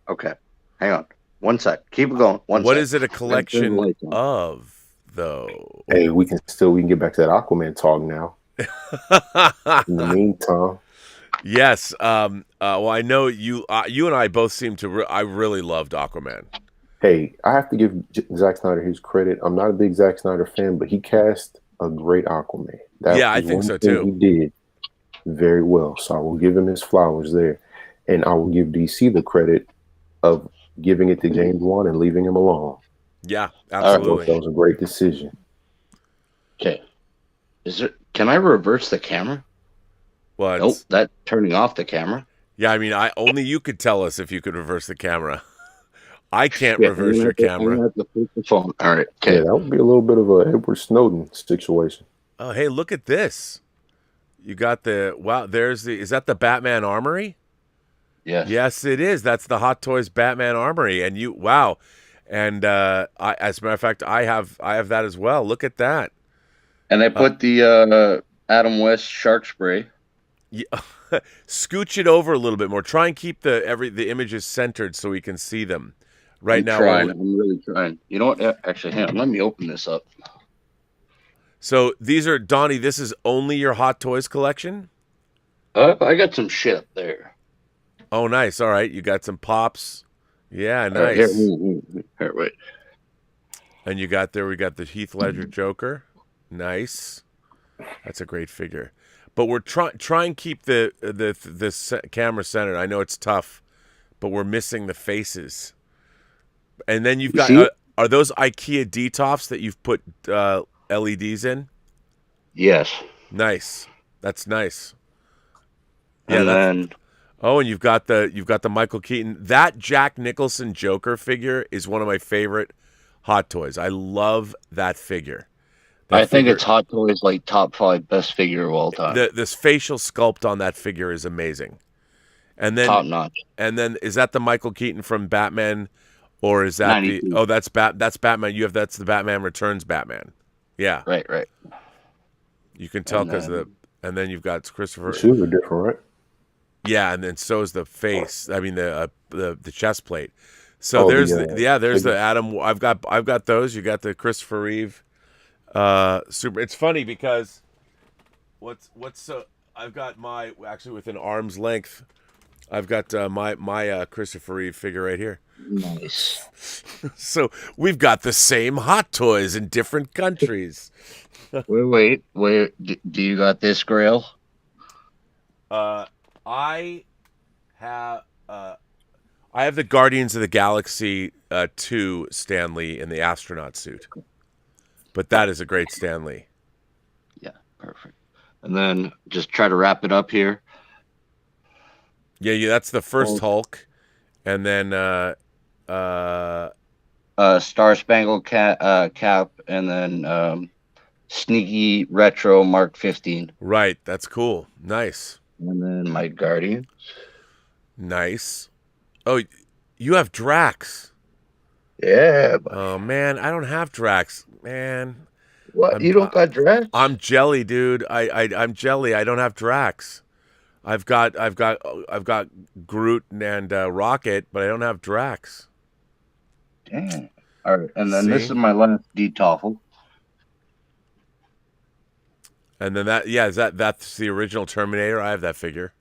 Okay. Hang on. One sec. Keep it going. What is it a collection of, though? Hey, we can get back to that Aquaman talk now. In the meantime. Yes. Well, I know you and I both seem to. I really loved Aquaman. Hey, I have to give Zack Snyder his credit. I'm not a big Zack Snyder fan, but he cast a great Aquaman. I think so too. He did very well. So I will give him his flowers there. And I will give DC the credit of giving it to James Wan and leaving him alone. Yeah, absolutely. That was a great decision. Okay. Can I reverse the camera? Well, nope, that's turning off the camera. Yeah, I mean, only you could tell us if you could reverse the camera. I can't reverse your camera. I have to flip the phone. All right. Okay. Yeah, that would be a little bit of a Edward Snowden situation. Oh, hey, look at this. You got is that the Batman Armory? Yes. Yes, it is. That's the Hot Toys Batman Armory. And and as a matter of fact, I have that as well. Look at that. And I put the Adam West shark spray. Yeah. Scooch it over a little bit more. Try and keep the images centered so we can see them. I'm really trying. You know what? Actually, hang on. Let me open this up. So these are, Donnie, this is only your Hot Toys collection? I got some shit up there. Oh, nice. All right. You got some pops. Yeah, nice. Here, wait. And we got the Heath Ledger Joker. Nice. That's a great figure. But we're try and keep the camera centered. I know it's tough, but we're missing the faces. And then you've got are those IKEA Detofs that you've put LEDs in? Yes. Nice. That's nice. And then and you've got the Michael Keaton. That Jack Nicholson Joker figure is one of my favorite Hot Toys. I love that figure. I think it's Hot Toys like top 5 best figure of all time. This facial sculpt on that figure is amazing. And then top notch. And then is that the Michael Keaton from Batman, or is that 92. that's Batman? That's the Batman Returns Batman. Yeah. Right. You can tell because and then you've got Christopher. The shoes are different, right? Yeah, and then so is the face. I mean the chest plate. So there's the Adam. I've got those. You got the Christopher Reeve. Super. It's funny because I've got my actually within arm's length. I've got my Christopher Reeve figure right here. Nice. So we've got the same Hot Toys in different countries. Wait. Do you got this, Grail? I have the Guardians of the Galaxy 2 Stan Lee in the astronaut suit. But that is a great Stan Lee. Yeah, perfect. And then just try to wrap it up here. Yeah, that's the first Hulk. And then Star Spangled Cap, and then Sneaky Retro Mark 15. Right, that's cool. Nice. And then my Guardian. Nice. Oh, you have Drax. Yeah. Oh man, I don't have Drax, man. What? You don't got Drax? I'm jelly, dude. I'm jelly. I don't have Drax. I've got Groot and Rocket, but I don't have Drax. Damn. All right, and then this is my last D-Toffel. And then that's the original Terminator. I have that figure.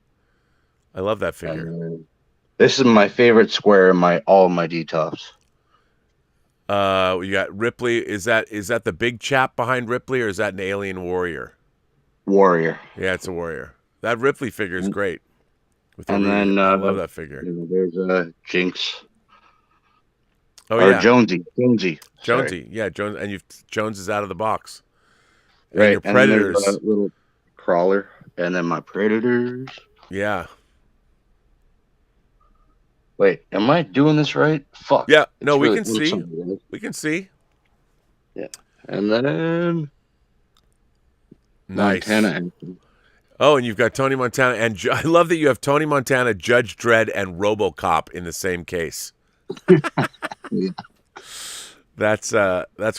I love that figure. This is my favorite square in all of my D-Toffs. You got Ripley. Is that the big chap behind Ripley, or is that an alien warrior? Warrior. Yeah, it's a warrior. That Ripley figure is great. And then I love that figure. There's Jinx. Oh or yeah, Jonesy. Jonesy. Yeah, Jones, and Jones is out of the box. And Right, your and then there's Predators. a little crawler, and then my Predators. Yeah. Wait, am I doing this right? Fuck. Yeah. No, It's we really can see. something. We can see. Yeah, and then Nice. Montana. Oh, and you've got Tony Montana, and I love that you have Tony Montana, Judge Dredd, and RoboCop in the same case. Yeah. That's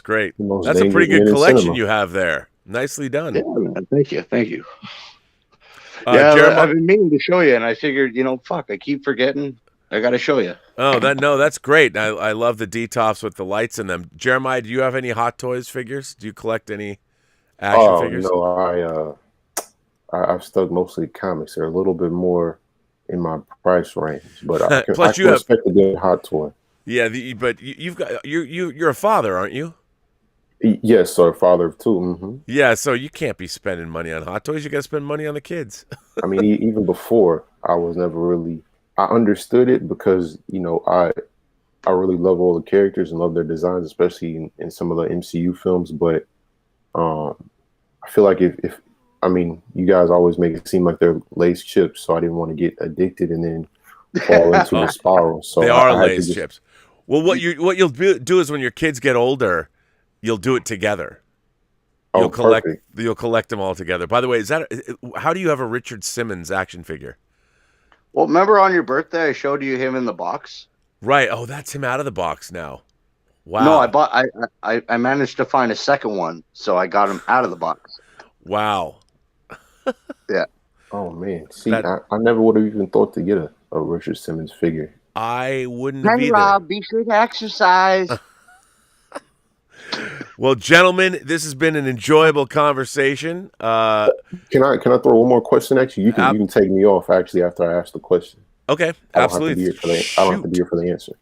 great. That's a pretty good collection you have there. Nicely done. Yeah, man. Thank you. Jeremiah, I've been meaning to show you, and I figured, fuck, I keep forgetting. I got to show you. Oh, that's great. I love the D-tops with the lights in them. Jeremiah, do you have any Hot Toys figures? Do you collect any action figures? No, I've stuck mostly comics. They're a little bit more in my price range, but I can respect a good Hot Toy. Yeah, but you're a father, aren't you? Yes, sir. Father of two. Mm-hmm. Yeah, so you can't be spending money on Hot Toys. You got to spend money on the kids. I mean, even before, I was never really. I understood it because I really love all the characters and love their designs, especially in some of the MCU films. But I feel like if you guys always make it seem like they're Lay's chips, so I didn't want to get addicted and then fall into a spiral. So they are Lay's chips. Well, what you'll do is when your kids get older, you'll do it together. You'll collect them all together. By the way, how do you have a Richard Simmons action figure? Well, remember on your birthday, I showed you him in the box. Right. Oh, that's him out of the box now. Wow. No, I managed to find a second one, so I got him out of the box. Wow. Yeah. Oh man. See, I never would have even thought to get a Richard Simmons figure. I wouldn't have either. Rob, be sure to exercise. Well, gentlemen, this has been an enjoyable conversation. Can I throw one more question at you? You can take me off actually after I ask the question. Okay, absolutely. I don't have to be here for the answer.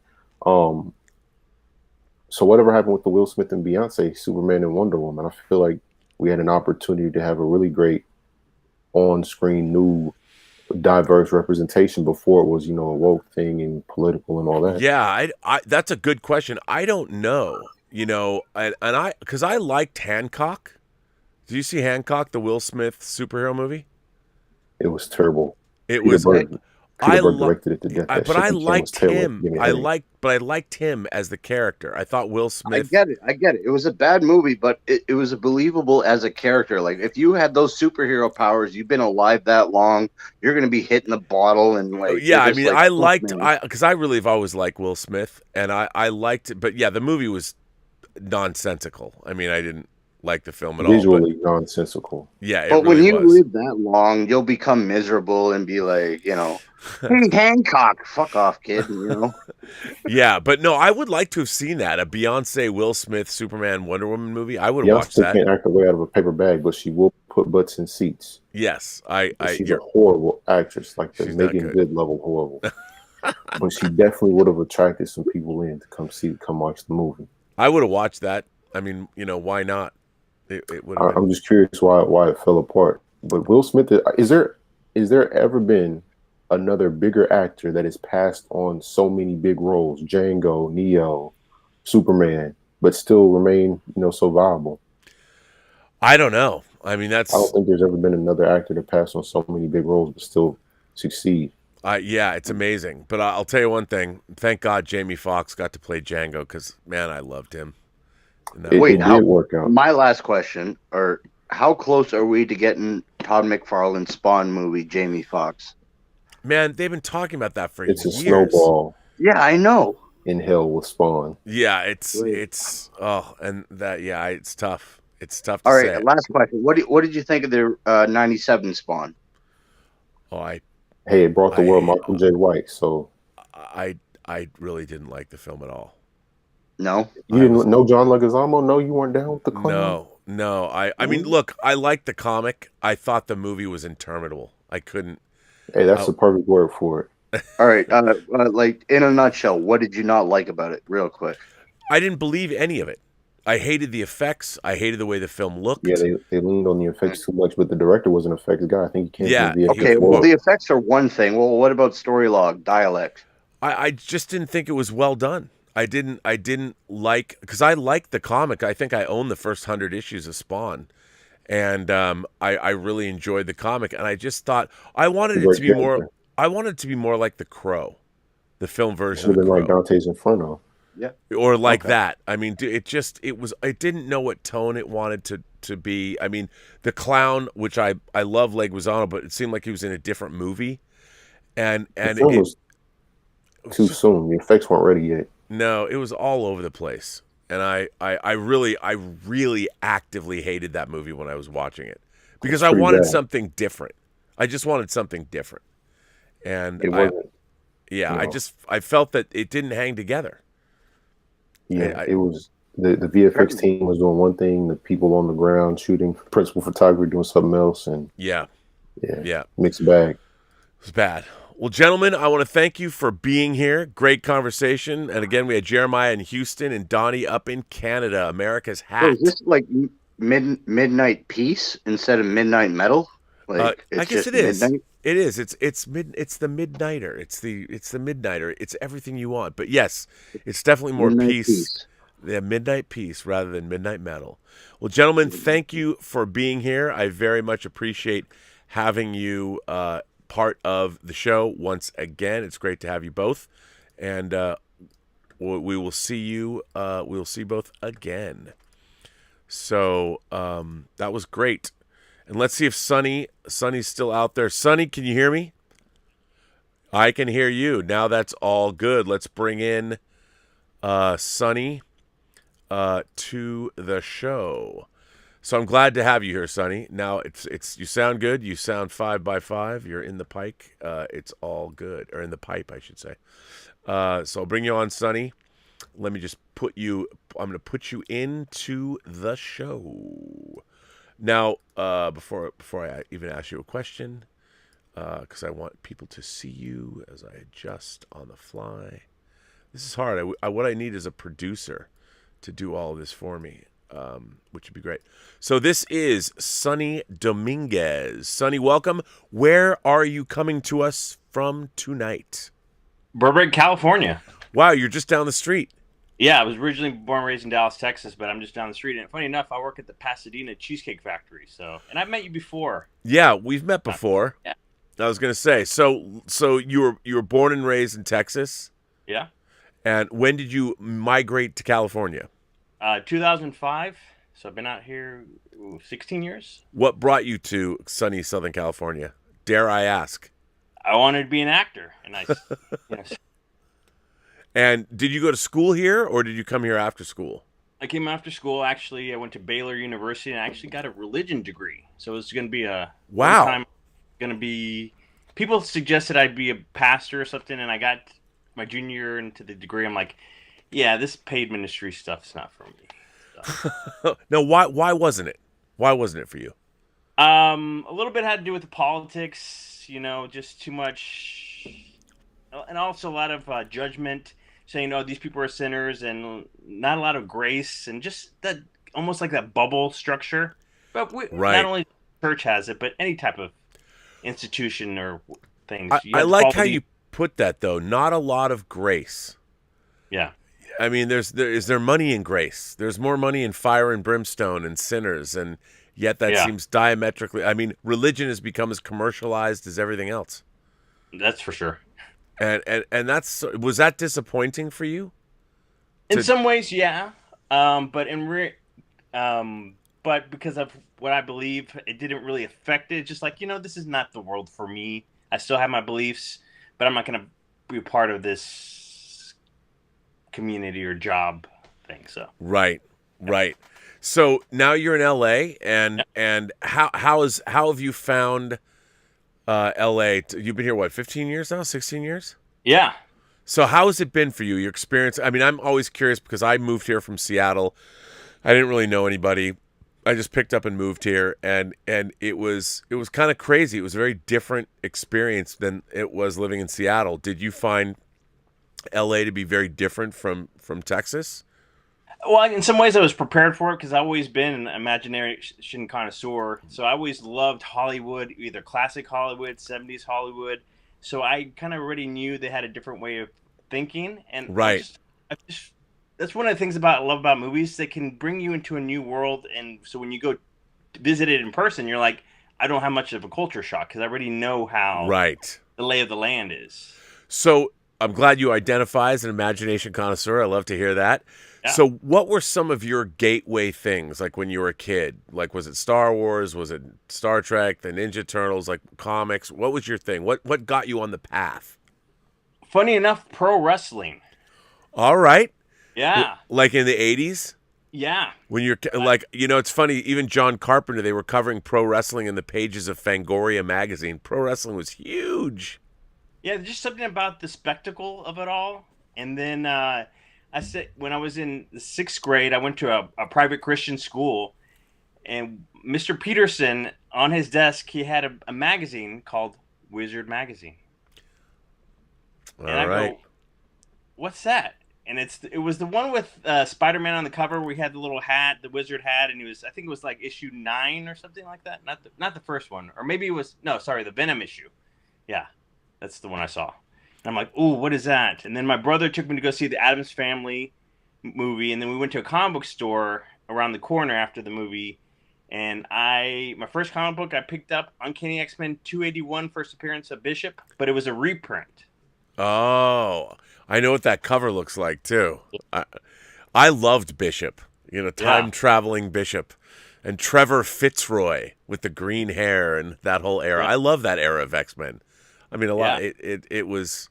So whatever happened with the Will Smith and Beyonce Superman and Wonder Woman, I feel like we had an opportunity to have a really great on-screen new diverse representation before it was a woke thing and political and all that. Yeah, I that's a good question. I don't know. Because I liked Hancock. Did you see Hancock, the Will Smith superhero movie? It was terrible. It was. I directed it to death. But I liked him. I liked him as the character. I thought Will Smith. I get it. It was a bad movie, but it was believable as a character. Like if you had those superhero powers, you've been alive that long, you're going to be hitting the bottle and like. Yeah, I mean, I liked because I really have always liked Will Smith, and I liked it. But yeah, the movie was nonsensical. I mean, I didn't like the film at all. Visually nonsensical. Yeah, but when you live that long, you'll become miserable and be like, hey, Hancock, fuck off, kid. Yeah, but no, I would like to have seen that, a Beyonce, Will Smith, Superman, Wonder Woman movie. I would have watched that. Can't act her way out of a paper bag, but she will put butts in seats. Yes, she's a horrible actress, like the Megan Good level horrible. But she definitely would have attracted some people in to come watch the movie. I would have watched that. I mean, why not? It would. I'm just curious why it fell apart. But Will Smith, is there ever been another bigger actor that has passed on so many big roles, Django, Neo, Superman, but still remain, so viable? I don't know. I mean, I don't think there's ever been another actor to pass on so many big roles but still succeed. Yeah, it's amazing. But I'll tell you one thing. Thank God Jamie Foxx got to play Django because, man, I loved him. Wait, how did work out? My last question, or how close are we to getting Todd McFarlane's Spawn movie, Jamie Foxx? Man, they've been talking about that for years. It's a snowball. Yeah, I know. In hell with Spawn. Yeah, it's tough. It's tough to say. All right, last question. What did you think of the 97 Spawn? It brought the world Michael J. White, so I really didn't like the film at all. No, you didn't know John Leguizamo. No, you weren't down with the clown. No. I mean, look, I liked the comic. I thought the movie was interminable. I couldn't. Hey, that's the perfect word for it. All right, like in a nutshell, what did you not like about it? Real quick. I didn't believe any of it. I hated the effects. I hated the way the film looked. Yeah, they leaned on the effects too much, but the director was an effects guy. I think he came Yeah, from VFX. Okay, well, the effects are one thing. Well, what about story log, dialect? I just didn't think it was well done. I didn't like, because I liked the comic. I think I own the first 100 issues of Spawn, and I really enjoyed the comic. And I just thought I wanted it to be more. I wanted it to be more like The Crow, the film version of The Crow, like Dante's Inferno. Yeah, or like that. I mean, it didn't know what tone it wanted to be. I mean, the clown, which I love Leguizamo, but it seemed like he was in a different movie, and it was too soon. The effects weren't ready yet. No, it was all over the place, and I really actively hated that movie when I was watching it, because I wanted something different. I just wanted something different, and it wasn't. I felt that it didn't hang together. Yeah, it was the VFX team was doing one thing, the people on the ground shooting, principal photographer doing something else, and yeah, mixed bag. It was bad. Well, gentlemen, I want to thank you for being here. Great conversation. And again, we had Jeremiah in Houston and Donnie up in Canada, America's hat. So is this like midnight peace instead of midnight metal? Like, I guess it is. Midnight? It is. It's the Midnighter. It's the Midnighter. It's everything you want. But yes, it's definitely more peace. Yeah, midnight peace rather than midnight metal. Well, gentlemen, thank you for being here. I very much appreciate having you part of the show once again. It's great to have you both, and we will see you. We'll see both again. So that was great, and let's see if Sonny's still out there. Sonny, can you hear me? I can hear you now. That's all good. Let's bring in Sonny to the show. So I'm glad to have you here, Sonny. Now it's you sound good. You sound 5x5. You're in the pike. It's all good, or in the pipe, I should say. So I'll bring you on, Sonny. Let me just I'm going to put you into the show. Now, before I even ask you a question, because I want people to see you as I adjust on the fly. This is hard. What I need is a producer to do all of this for me. Which would be great. So this is Sonny Dominguez. Sonny, welcome. Where are you coming to us from tonight? Burbank, California. Wow, you're just down the street. Yeah, I was originally born and raised in Dallas, Texas, but I'm just down the street. And funny enough, I work at the Pasadena Cheesecake Factory. And I've met you before. Yeah, we've met before. Yeah. I was going to say, so you were born and raised in Texas? Yeah. And when did you migrate to California? 2005. So I've been out here 16 years. What brought you to sunny Southern California? Dare I ask? I wanted to be an actor, and yes. And did you go to school here, or did you come here after school? I came after school. Actually, I went to Baylor University, and I actually got a religion degree. So it was going to be people suggested I'd be a pastor or something, and I got my junior year into the degree. I'm like, yeah, this paid ministry stuff's not for me. So. No, why wasn't it? Why wasn't it for you? A little bit had to do with the politics, just too much, and also a lot of judgment, saying, "Oh, these people are sinners," and not a lot of grace, and just that almost like that bubble structure. But not only the church has it, but any type of institution or things. I like how you put that, though. Not a lot of grace. Yeah. I mean, is there money in grace? There's more money in fire and brimstone and sinners, and yet that seems diametrically. I mean, religion has become as commercialized as everything else. That's for sure. And was that disappointing for you? In some ways, yeah. But but because of what I believe, it didn't really affect it. It's just like, this is not the world for me. I still have my beliefs, but I'm not going to be a part of this community or job thing. So right. So now you're in LA, and how have you found LA? You've been here 15 years now, 16 years? Yeah. So how has it been for you? Your experience? I mean, I'm always curious because I moved here from Seattle. I didn't really know anybody. I just picked up and moved here, and it was kind of crazy. It was a very different experience than it was living in Seattle. Did you find LA to be very different from Texas? Well, in some ways, I was prepared for it because I've always been an imagination connoisseur. So I always loved Hollywood, either classic Hollywood, 70s Hollywood. So I kind of already knew they had a different way of thinking, and Right. I just that's one of the things I love about movies. They can bring you into a new world, and so when you go visit it in person, you're like, I don't have much of a culture shock because I already know how Right. the lay of the land is. So I'm glad you identify as an imagination connoisseur. I love to hear that. Yeah. So what were some of your gateway things, like when you were a kid? Like, was it Star Wars? Was it Star Trek, the Ninja Turtles, like comics? What was your thing? What got you on the path? Funny enough, pro wrestling. All right. Yeah. Like in the 80s? Yeah. When you're like, it's funny, even John Carpenter, they were covering pro wrestling in the pages of Fangoria magazine. Pro wrestling was huge. Yeah, just something about the spectacle of it all. And then I said, when I was in the 6th grade, I went to a private Christian school, and Mr. Peterson, on his desk, he had a magazine called Wizard Magazine. All And I right. go, what's that? And it was the one with Spider-Man on the cover where he had the little hat, the wizard hat, and I think it was like issue 9 or something like that. Not the first one, or maybe it was the Venom issue. Yeah, that's the one I saw. And I'm like, ooh, what is that? And then my brother took me to go see the Addams Family movie, and then we went to a comic book store around the corner after the movie. And my first comic book I picked up, Uncanny X-Men 281, first appearance of Bishop, but it was a reprint. Oh, I know what that cover looks like too. I loved Bishop, time-traveling Bishop, and Trevor Fitzroy with the green hair and that whole era. I love that era of X-Men. I mean, a lot. It was,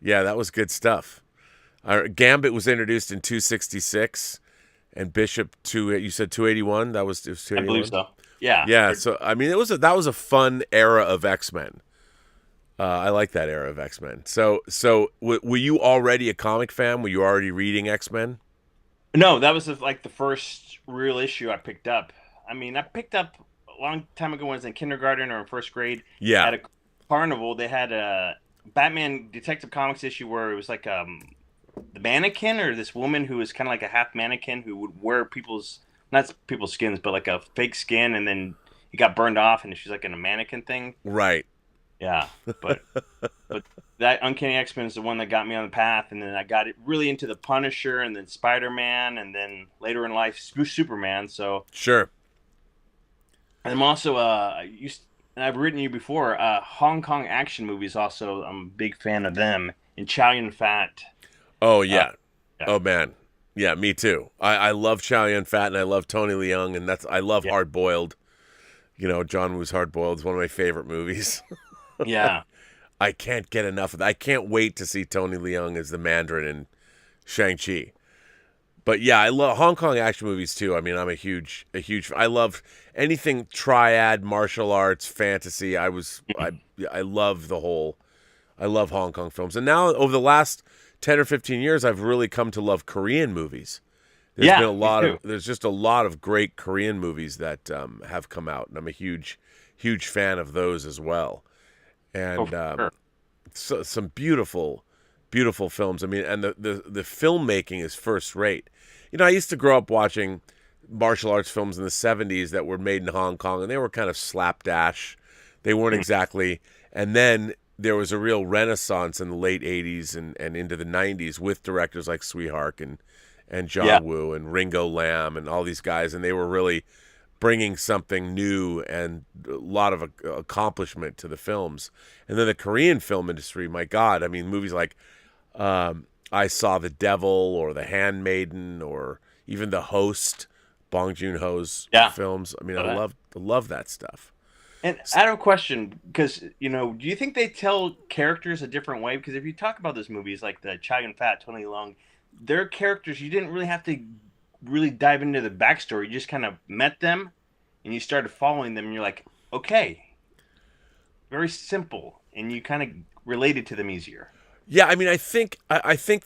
that was good stuff. Gambit was introduced in 266, and Bishop you said 281. It was 281. I believe so. Yeah. Yeah. So I mean, that was a fun era of X-Men. I like that era of X-Men. So were you already a comic fan? Were you already reading X-Men? No, that was like the first real issue I picked up. I mean, I picked up a long time ago when I was in kindergarten or in 1st grade. Yeah. At a carnival, they had a Batman Detective Comics issue where it was like the mannequin, or this woman who was kind of like a half mannequin who would wear not people's skins, but like a fake skin, and then it got burned off, and she's like in a mannequin thing. Right. Yeah, but that Uncanny X-Men is the one that got me on the path, and then I got it really into the Punisher, and then Spider-Man, and then later in life Superman. So sure. And I'm also and I've written you before, Hong Kong action movies. Also, I'm a big fan of them. And Chow Yun-fat. Oh yeah. Yeah. Oh man. Yeah, me too. I love Chow Yun-fat, and I love Tony Leung, and I love Hard Boiled. John Woo's Hard Boiled is one of my favorite movies. Yeah. I can't get enough of that. I can't wait to see Tony Leung as the Mandarin in Shang-Chi. But yeah, I love Hong Kong action movies too. I mean, I'm a huge I love anything triad, martial arts, fantasy. I love I love Hong Kong films. And now over the last 10 or 15 years, I've really come to love Korean movies. There's just a lot of great Korean movies that have come out, and I'm a huge fan of those as well. And so, some beautiful films. I mean, and the filmmaking is first rate. I used to grow up watching martial arts films in the 70s that were made in Hong Kong, and they were kind of slapdash. They weren't exactly. And then there was a real renaissance in the late 80s and into the 90s with directors like Sui Hark and John Woo and Ringo Lam and all these guys, and they were really bringing something new and a lot of accomplishment to the films. And then the Korean film industry, my God, I mean, movies like I Saw the Devil or The Handmaiden or even The Host, Bong Joon-ho's films. I mean, I love that stuff. And I have a question, because, do you think they tell characters a different way? Because if you talk about those movies like the Chow Yun-fat, Tony Leung, their characters, you didn't really have to really dive into the backstory. You just kind of met them and you started following them, and you're like, okay, very simple, and you kind of related to them easier. Yeah, I mean, I think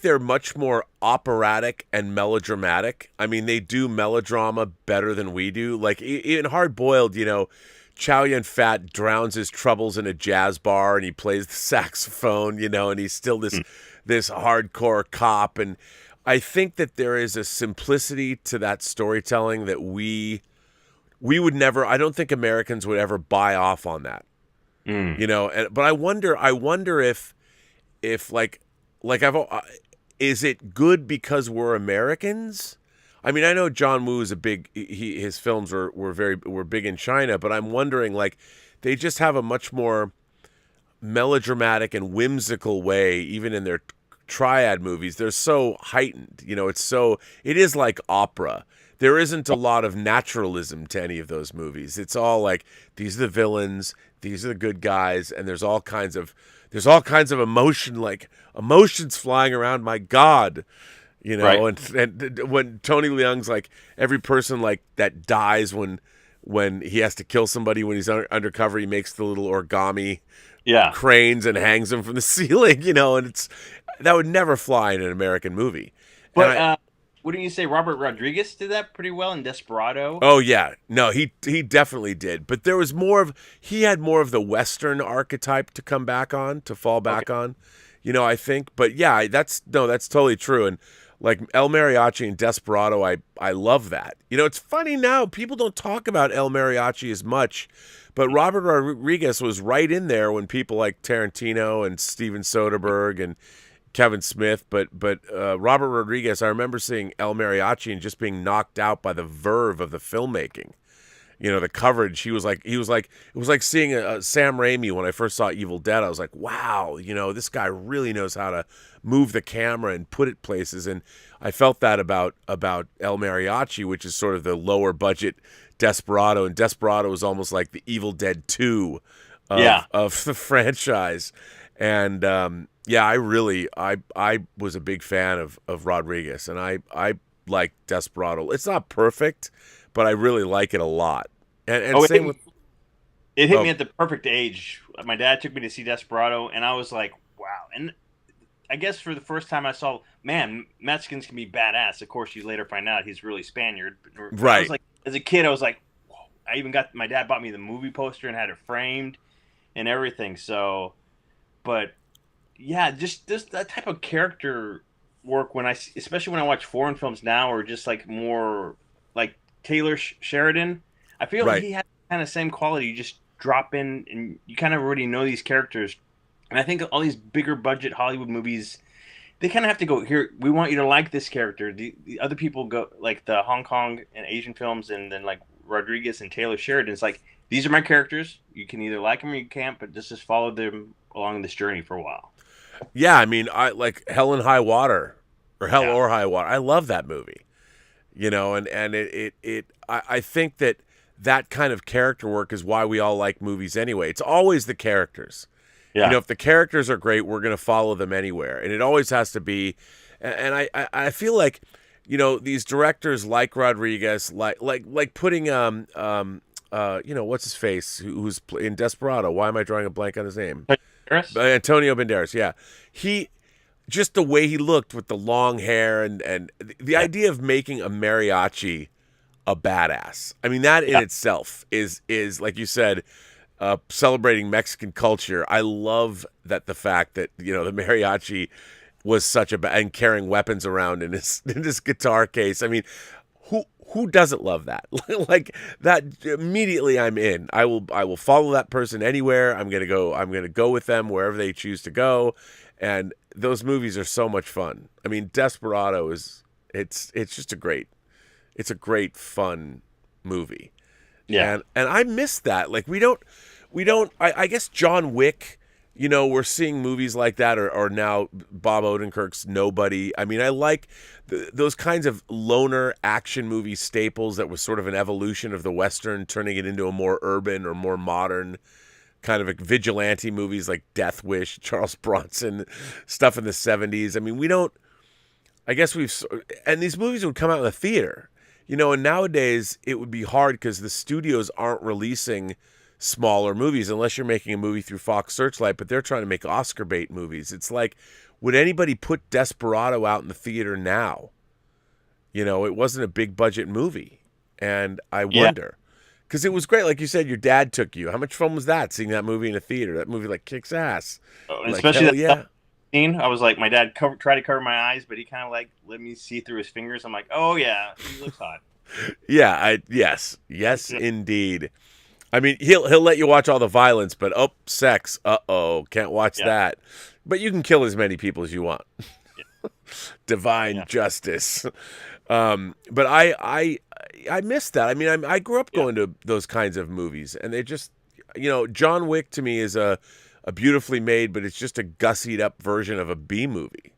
they're much more operatic and melodramatic. I mean, they do melodrama better than we do. Like in Hard Boiled, Chow Yun-fat drowns his troubles in a jazz bar, and he plays the saxophone, and he's still this hardcore cop. And I think that there is a simplicity to that storytelling that we would never. I don't think Americans would ever buy off on that. You know, but I wonder if is it good because we're Americans? I mean, I know John Woo is a big. His films were big in China, but I'm wondering, like, they just have a much more melodramatic and whimsical way, even in their triad movies. They're so heightened, you know. It is like opera. There isn't a lot of naturalism to any of those movies. It's all like, these are the villains, these are the good guys, and there's all kinds of emotion, like emotions flying around. My God, you know. Right. And when Tony Leung's like, every person like that dies when he has to kill somebody when he's undercover, he makes the little origami cranes and hangs them from the ceiling, you know. And that would never fly in an American movie. But wouldn't you say Robert Rodriguez did that pretty well in Desperado? Oh yeah, no, he definitely did. But there was he had more of the Western archetype to fall back on, you know. I think, but yeah, that's totally true. And like El Mariachi and Desperado, I love that. You know, it's funny now, people don't talk about El Mariachi as much, but Robert Rodriguez was right in there when people like Tarantino and Steven Soderbergh and Kevin Smith, but Robert Rodriguez, I remember seeing El Mariachi and just being knocked out by the verve of the filmmaking. You know, the coverage. It was like seeing Sam Raimi when I first saw Evil Dead. I was like, wow, you know, this guy really knows how to move the camera and put it places. And I felt that about El Mariachi, which is sort of the lower budget Desperado, and Desperado was almost like the Evil Dead 2 of the franchise. And I was a big fan of Rodriguez, and I like Desperado. It's not perfect, but I really like it a lot. And same with it hit me at the perfect age. My dad took me to see Desperado, and I was like, wow. And I guess for the first time I saw, man, Mexicans can be badass. Of course, you later find out he's really Spaniard. But right. I was like, as a kid, I was like, whoa. I even my dad bought me the movie poster and had it framed and everything. So, but yeah, just that type of character work, especially when I watch foreign films now, or just like more like Taylor Sheridan, I feel like he has kind of same quality. You just drop in and you kind of already know these characters. And I think all these bigger budget Hollywood movies, they kind of have to go, here, we want you to like this character. The other people go, like the Hong Kong and Asian films, and then like Rodriguez and Taylor Sheridan, it's like, these are my characters. You can either like them or you can't, but just follow them along this journey for a while. Yeah, I mean, I like Hell or High Water. I love that movie. You know, and I think that kind of character work is why we all like movies anyway. It's always the characters. Yeah. You know, if the characters are great, we're going to follow them anywhere. And it always has to be. And I feel like, you know, these directors like Rodriguez, like putting you know, what's his face, who's in Desperado. Why am I drawing a blank on his name? Antonio Banderas. Yeah, just the way he looked with the long hair and the idea of making a mariachi a badass. I mean, that in itself is like you said, celebrating Mexican culture. I love the fact that, you know, the mariachi was such and carrying weapons around in his guitar case. I mean, who doesn't love that? Like that, immediately I'm in. I will follow that person anywhere. I'm gonna go with them wherever they choose to go. And those movies are so much fun. I mean, Desperado it's just a great fun movie. Yeah. And I miss that. Like we don't I guess John Wick, you know, we're seeing movies like that, or now Bob Odenkirk's Nobody. I mean, I like those kinds of loner action movie staples that was sort of an evolution of the Western, turning it into a more urban or more modern kind of vigilante movies like Death Wish, Charles Bronson, stuff in the 70s. I mean, and these movies would come out in the theater, you know, and nowadays it would be hard because the studios aren't releasing smaller movies unless you're making a movie through Fox Searchlight, but they're trying to make Oscar bait movies. It's like, would anybody put Desperado out in the theater now? You know, it wasn't a big budget movie. And I wonder, because it was great. Like you said, your dad took you. How much fun was that, seeing that movie in a theater? That movie like kicks ass. Especially scene. I was like, my dad tried to cover my eyes, but he kind of like let me see through his fingers. I'm like, oh yeah, he looks hot. Yeah, yes, indeed. I mean, he'll let you watch all the violence, but sex, can't watch that. But you can kill as many people as you want. Divine justice. But I miss that. I mean, I grew up going to those kinds of movies, and they just, John Wick to me is a beautifully made, but it's just a gussied up version of a B movie.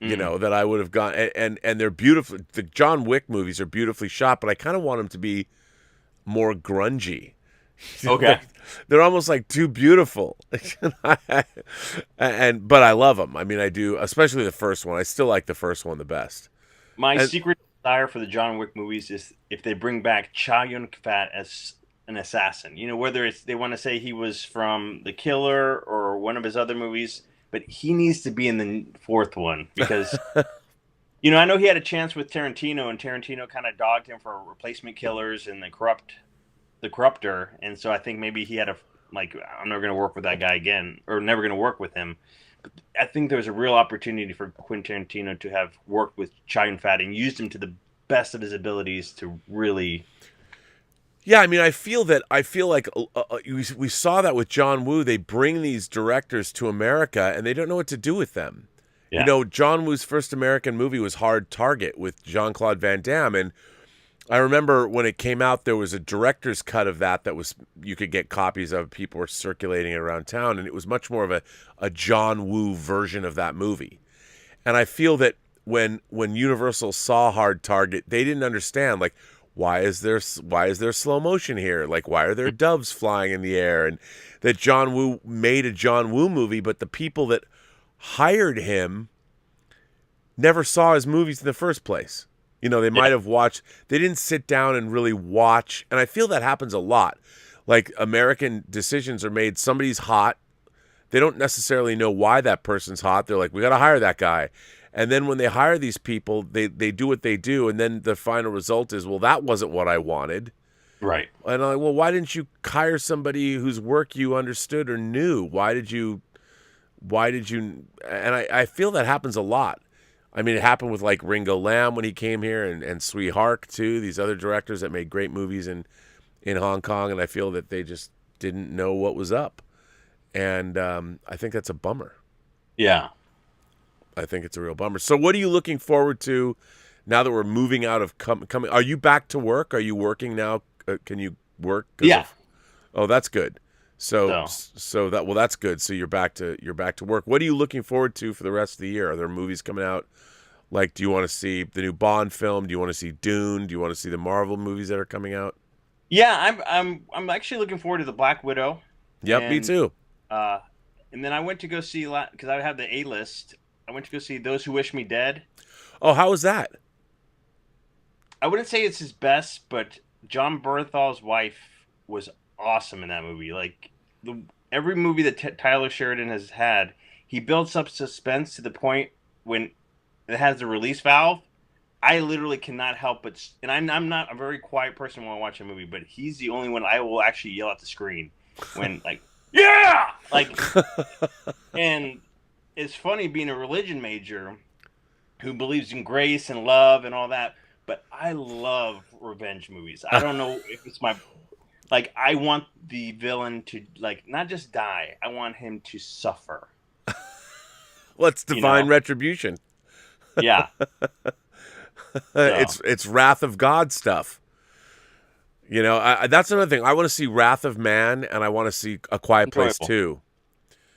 That I would have gone, and they're beautiful. The John Wick movies are beautifully shot, but I kind of want them to be more grungy. Okay. They're almost like too beautiful. But I love them. I mean, I do, especially the first one. I still like the first one the best. My secret desire for the John Wick movies is if they bring back Chow Yun-fat as an assassin. Whether it's they want to say he was from The Killer or one of his other movies, but he needs to be in the fourth one because, I know he had a chance with Tarantino, and Tarantino kind of dogged him for Replacement Killers and The Corruptor, and so I think maybe he had I'm never going to work with that guy again, or never going to work with him. But I think there's a real opportunity for Quentin Tarantino to have worked with Chow Yun-fat and used him to the best of his abilities to really. Yeah, I mean, I feel like we saw that with John Woo. They bring these directors to America, and they don't know what to do with them. Yeah. John Woo's first American movie was Hard Target with Jean-Claude Van Damme, and I remember when it came out, there was a director's cut of that was you could get copies of. People were circulating it around town, and it was much more of a John Woo version of that movie. And I feel that when Universal saw Hard Target, they didn't understand, like, why is there slow motion here? Like, why are there doves flying in the air? And that John Woo made a John Woo movie, but the people that hired him never saw his movies in the first place. They might have watched. They didn't sit down and really watch. And I feel that happens a lot. Like, American decisions are made. Somebody's hot. They don't necessarily know why that person's hot. They're like, we got to hire that guy. And then when they hire these people, they do what they do, and then the final result is, well, that wasn't what I wanted. Right. And I'm like, well, why didn't you hire somebody whose work you understood or knew? Why did you? And I feel that happens a lot. I mean, it happened with like Ringo Lam when he came here, and Sui Hark too. These other directors that made great movies in Hong Kong, and I feel that they just didn't know what was up. And I think that's a bummer. Yeah. I think it's a real bummer. So what are you looking forward to now that we're moving out of coming? Are you back to work? Are you working now? Can you work? Yeah. Oh, that's good. So that's good. So you're back to work. What are you looking forward to for the rest of the year? Are there movies coming out? Like, do you want to see the new Bond film? Do you want to see Dune? Do you want to see the Marvel movies that are coming out? Yeah, I'm actually looking forward to the Black Widow. Yep, me too. And then I went to go see, because I have the A-list. I went to go see Those Who Wish Me Dead. Oh, how was that? I wouldn't say it's his best, but John Bernthal's wife was awesome in that movie. Like, every movie that Tyler Sheridan has had, he builds up suspense to the point when it has the release valve. I literally cannot help but, and I'm not a very quiet person when I watch a movie, but he's the only one I will actually yell at the screen when, like, yeah! Like, and it's funny being a religion major who believes in grace and love and all that, but I love revenge movies. I don't know if it's my, like, I want the villain to, like, not just die. I want him to suffer. Well, it's divine retribution. Yeah. It's Wrath of God stuff. That's another thing. I want to see Wrath of Man, and I want to see A Quiet Place 2.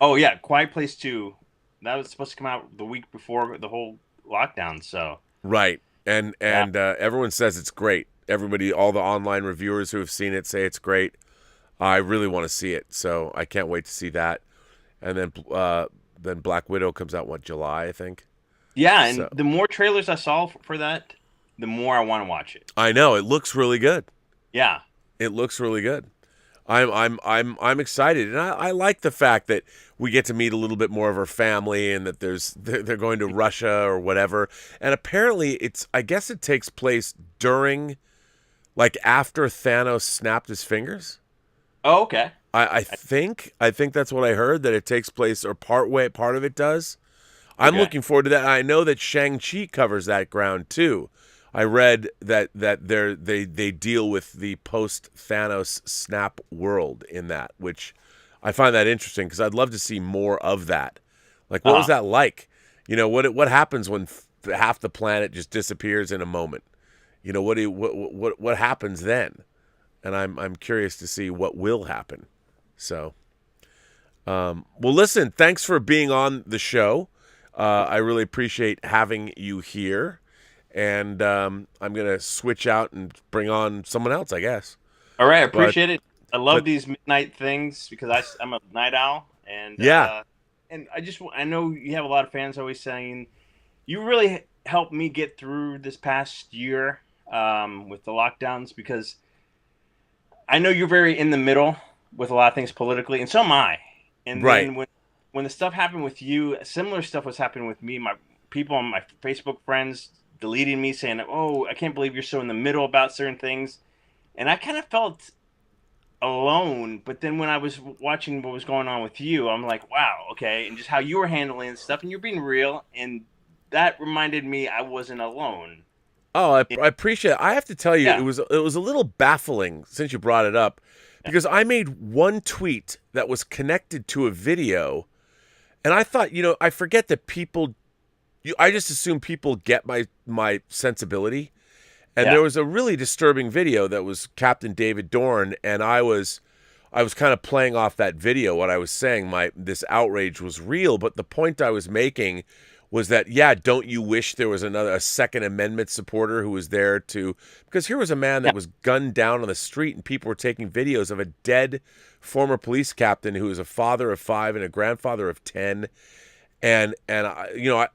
Oh, yeah, Quiet Place 2. That was supposed to come out the week before the whole lockdown, so. Right. And everyone says it's great. Everybody, all the online reviewers who have seen it say it's great. I really want to see it, so I can't wait to see that. And then Black Widow comes out, July, I think? Yeah, and the more trailers I saw for that, the more I want to watch it. I know, it looks really good. Yeah. It looks really good. I'm excited, and I like the fact that we get to meet a little bit more of her family, and that they're going to Russia or whatever. And apparently, I guess it takes place during, like, after Thanos snapped his fingers. Oh, okay. I think that's what I heard, that it takes place, or part of it does. I'm looking forward to that. I know that Shang-Chi covers that ground too. I read that they deal with the post-Thanos snap world in that, which I find that interesting because I'd love to see more of that. Like, what was that like? You know, what happens when half the planet just disappears in a moment? You know, what happens then? And I'm curious to see what will happen. So, well, listen, thanks for being on the show. I really appreciate having you here. And I'm going to switch out and bring on someone else, I guess. All right, I appreciate it. I love these midnight things because I'm a night owl. And and I know you have a lot of fans always saying, you really helped me get through this past year with the lockdowns, because I know you're very in the middle with a lot of things politically, and so am I. And then when the stuff happened with you, similar stuff was happening with me. My people on my Facebook friends deleting me, saying, "Oh, I can't believe you're so in the middle about certain things," and I kind of felt alone. But then when I was watching what was going on with you, I'm like, "Wow, okay," and just how you were handling stuff, and you're being real, and that reminded me I wasn't alone. Oh, I appreciate it. I have to tell you, it was a little baffling since you brought it up, because I made one tweet that was connected to a video, and I thought, I forget that people. I just assume people get my sensibility, and there was a really disturbing video that was Captain David Dorn, and I was kind of playing off that video. What I was saying, this outrage was real, but the point I was making was that, don't you wish there was a Second Amendment supporter who was there to, because here was a man that was gunned down on the street, and people were taking videos of a dead former police captain who was a father of 5 and a grandfather of 10. And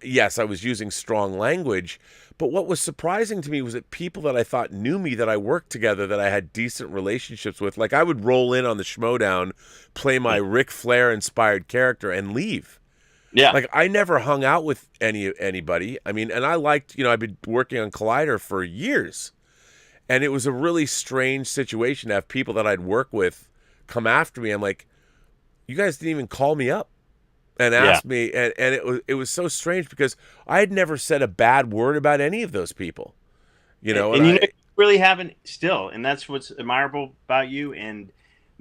yes, I was using strong language, but what was surprising to me was that people that I thought knew me, that I worked together, that I had decent relationships with, like I would roll in on the Schmodown, play my Ric Flair inspired character, and leave. Yeah, like I never hung out with anybody. I mean, and I liked, I've been working on Collider for years, and it was a really strange situation to have people that I'd work with come after me. I'm like, you guys didn't even call me up and asked me, and it was so strange because I had never said a bad word about any of those people, And you really haven't still, and that's what's admirable about you, and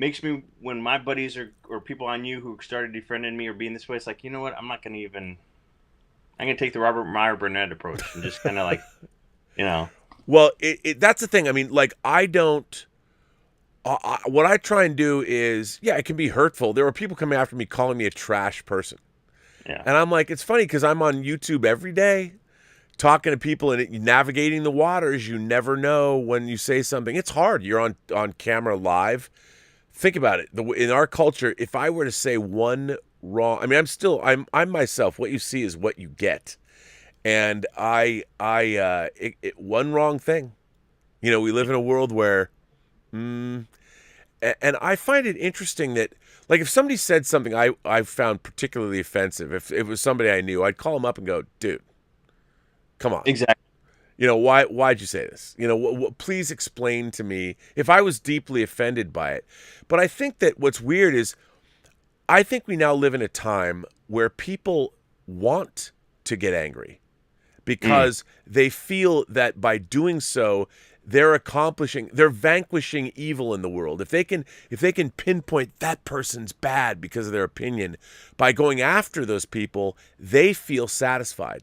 makes me, when my buddies or people I knew who started defriending me or being this way, it's like, you know what, I'm going to take the Robert Meyer Burnett approach and just kind of like, Well, that's the thing. I mean, like, I don't. What I try and do is, it can be hurtful. There were people coming after me calling me a trash person. Yeah. And I'm like, it's funny because I'm on YouTube every day talking to people and navigating the waters. You never know when you say something. It's hard. You're on camera live. Think about it. In our culture, if I were to say one wrong, I mean, I'm myself. What you see is what you get. And one wrong thing. We live in a world where, and I find it interesting that, like, if somebody said something I found particularly offensive, if it was somebody I knew, I'd call them up and go, dude, come on. Exactly. Why'd you say this? Please explain to me if I was deeply offended by it. But I think that what's weird is I think we now live in a time where people want to get angry because they feel that by doing so, they're vanquishing evil in the world. If they can pinpoint that person's bad because of their opinion, by going after those people, they feel satisfied.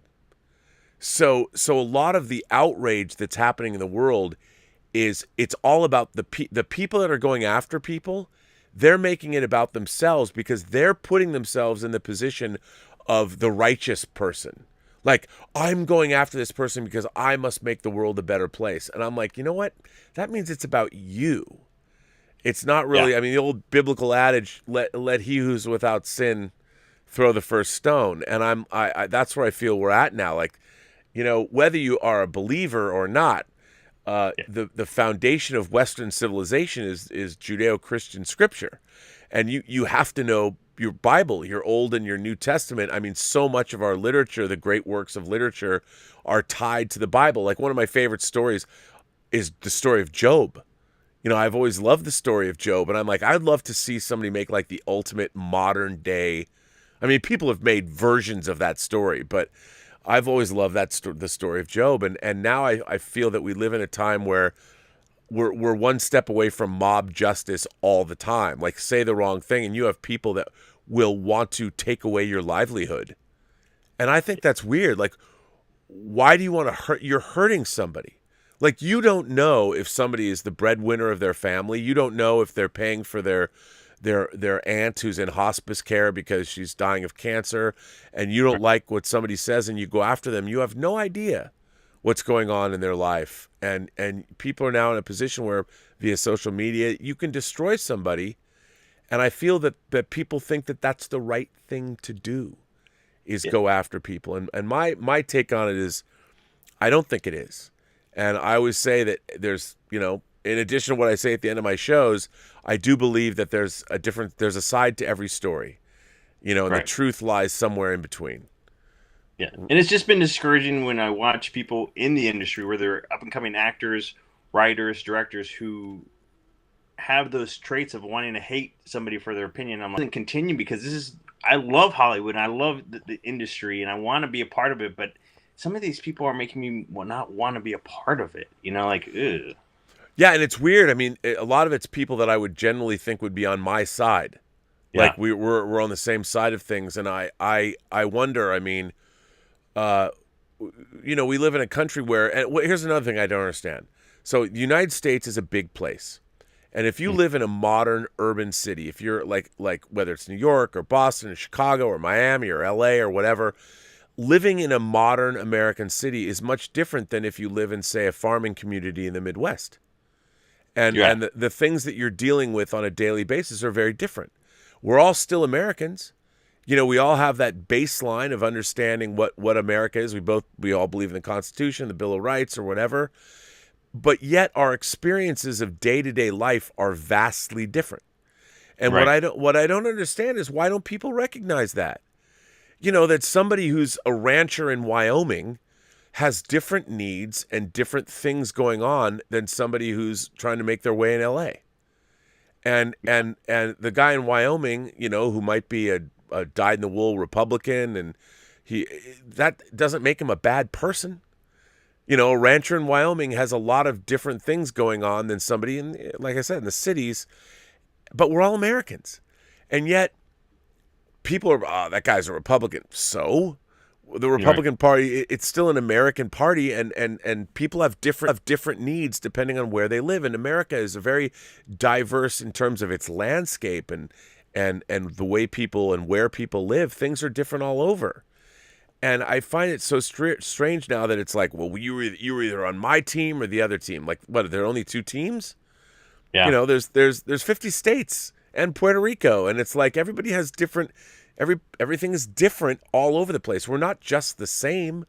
So a lot of the outrage that's happening in the world it's all about the people that are going after people. They're making it about themselves because they're putting themselves in the position of the righteous person. Like, I'm going after this person because I must make the world a better place. And I'm like, you know what? That means it's about you. It's not really, I mean, the old biblical adage, let he who's without sin throw the first stone. And that's where I feel we're at now. Like, whether you are a believer or not, the foundation of Western civilization is Judeo-Christian scripture. And you have to know your Bible, your Old and your New Testament. I mean, so much of our literature, the great works of literature, are tied to the Bible. Like, one of my favorite stories is the story of Job. I've always loved the story of Job, and I'm like, I'd love to see somebody make like the ultimate modern day I mean, people have made versions of that story, but I've always loved the story of Job, and now I feel that we live in a time where we're one step away from mob justice all the time. Like, say the wrong thing, and you have people that will want to take away your livelihood, and I think that's weird. Like, why do you want to hurt? You're hurting somebody. Like, you don't know if somebody is the breadwinner of their family. You don't know if they're paying for their aunt who's in hospice care because she's dying of cancer, and you don't like what somebody says and you go after them. You have no idea what's going on in their life. And people are now in a position where via social media, you can destroy somebody. And I feel that people think that that's the right thing to do, is go after people. And my take on it is, I don't think it is. And I always say that there's, in addition to what I say at the end of my shows, I do believe that there's a side to every story, and the truth lies somewhere in between. Yeah. And it's just been discouraging when I watch people in the industry, where they're up and coming actors, writers, directors, who have those traits of wanting to hate somebody for their opinion. I'm like, continue, because I love Hollywood and I love the industry and I want to be a part of it, but some of these people are making me not want to be a part of it, like, ugh. Yeah, and it's weird. I mean, a lot of it's people that I would generally think would be on my side. Yeah. Like, we're on the same side of things, and I wonder, I mean, we live in a country where, and here's another thing I don't understand. So the United States is a big place. And if you live in a modern urban city, if you're like whether it's New York or Boston or Chicago or Miami or LA or whatever, living in a modern American city is much different than if you live in, say, a farming community in the Midwest. And the things that you're dealing with on a daily basis are very different. We're all still Americans. We all have that baseline of understanding what America is. We all believe in the Constitution, the Bill of Rights, or whatever. But yet our experiences of day-to-day life are vastly different. And what I don't understand is, why don't people recognize that? That somebody who's a rancher in Wyoming has different needs and different things going on than somebody who's trying to make their way in LA. And the guy in Wyoming, who might be a dyed-in-the-wool Republican, and that doesn't make him a bad person. A rancher in Wyoming has a lot of different things going on than somebody in, like I said, in the cities. But we're all Americans. And yet people are, that guy's a Republican. So the Republican Party, it's still an American party, and people have different needs depending on where they live. And America is a very diverse in terms of its landscape and the way people and where people live. Things are different all over. And I find it so strange now that it's like, well, you were either on my team or the other team. Like, what, there are only two teams? Yeah. There's 50 states and Puerto Rico, and it's like everybody has different, everything is different all over the place. We're not just the same.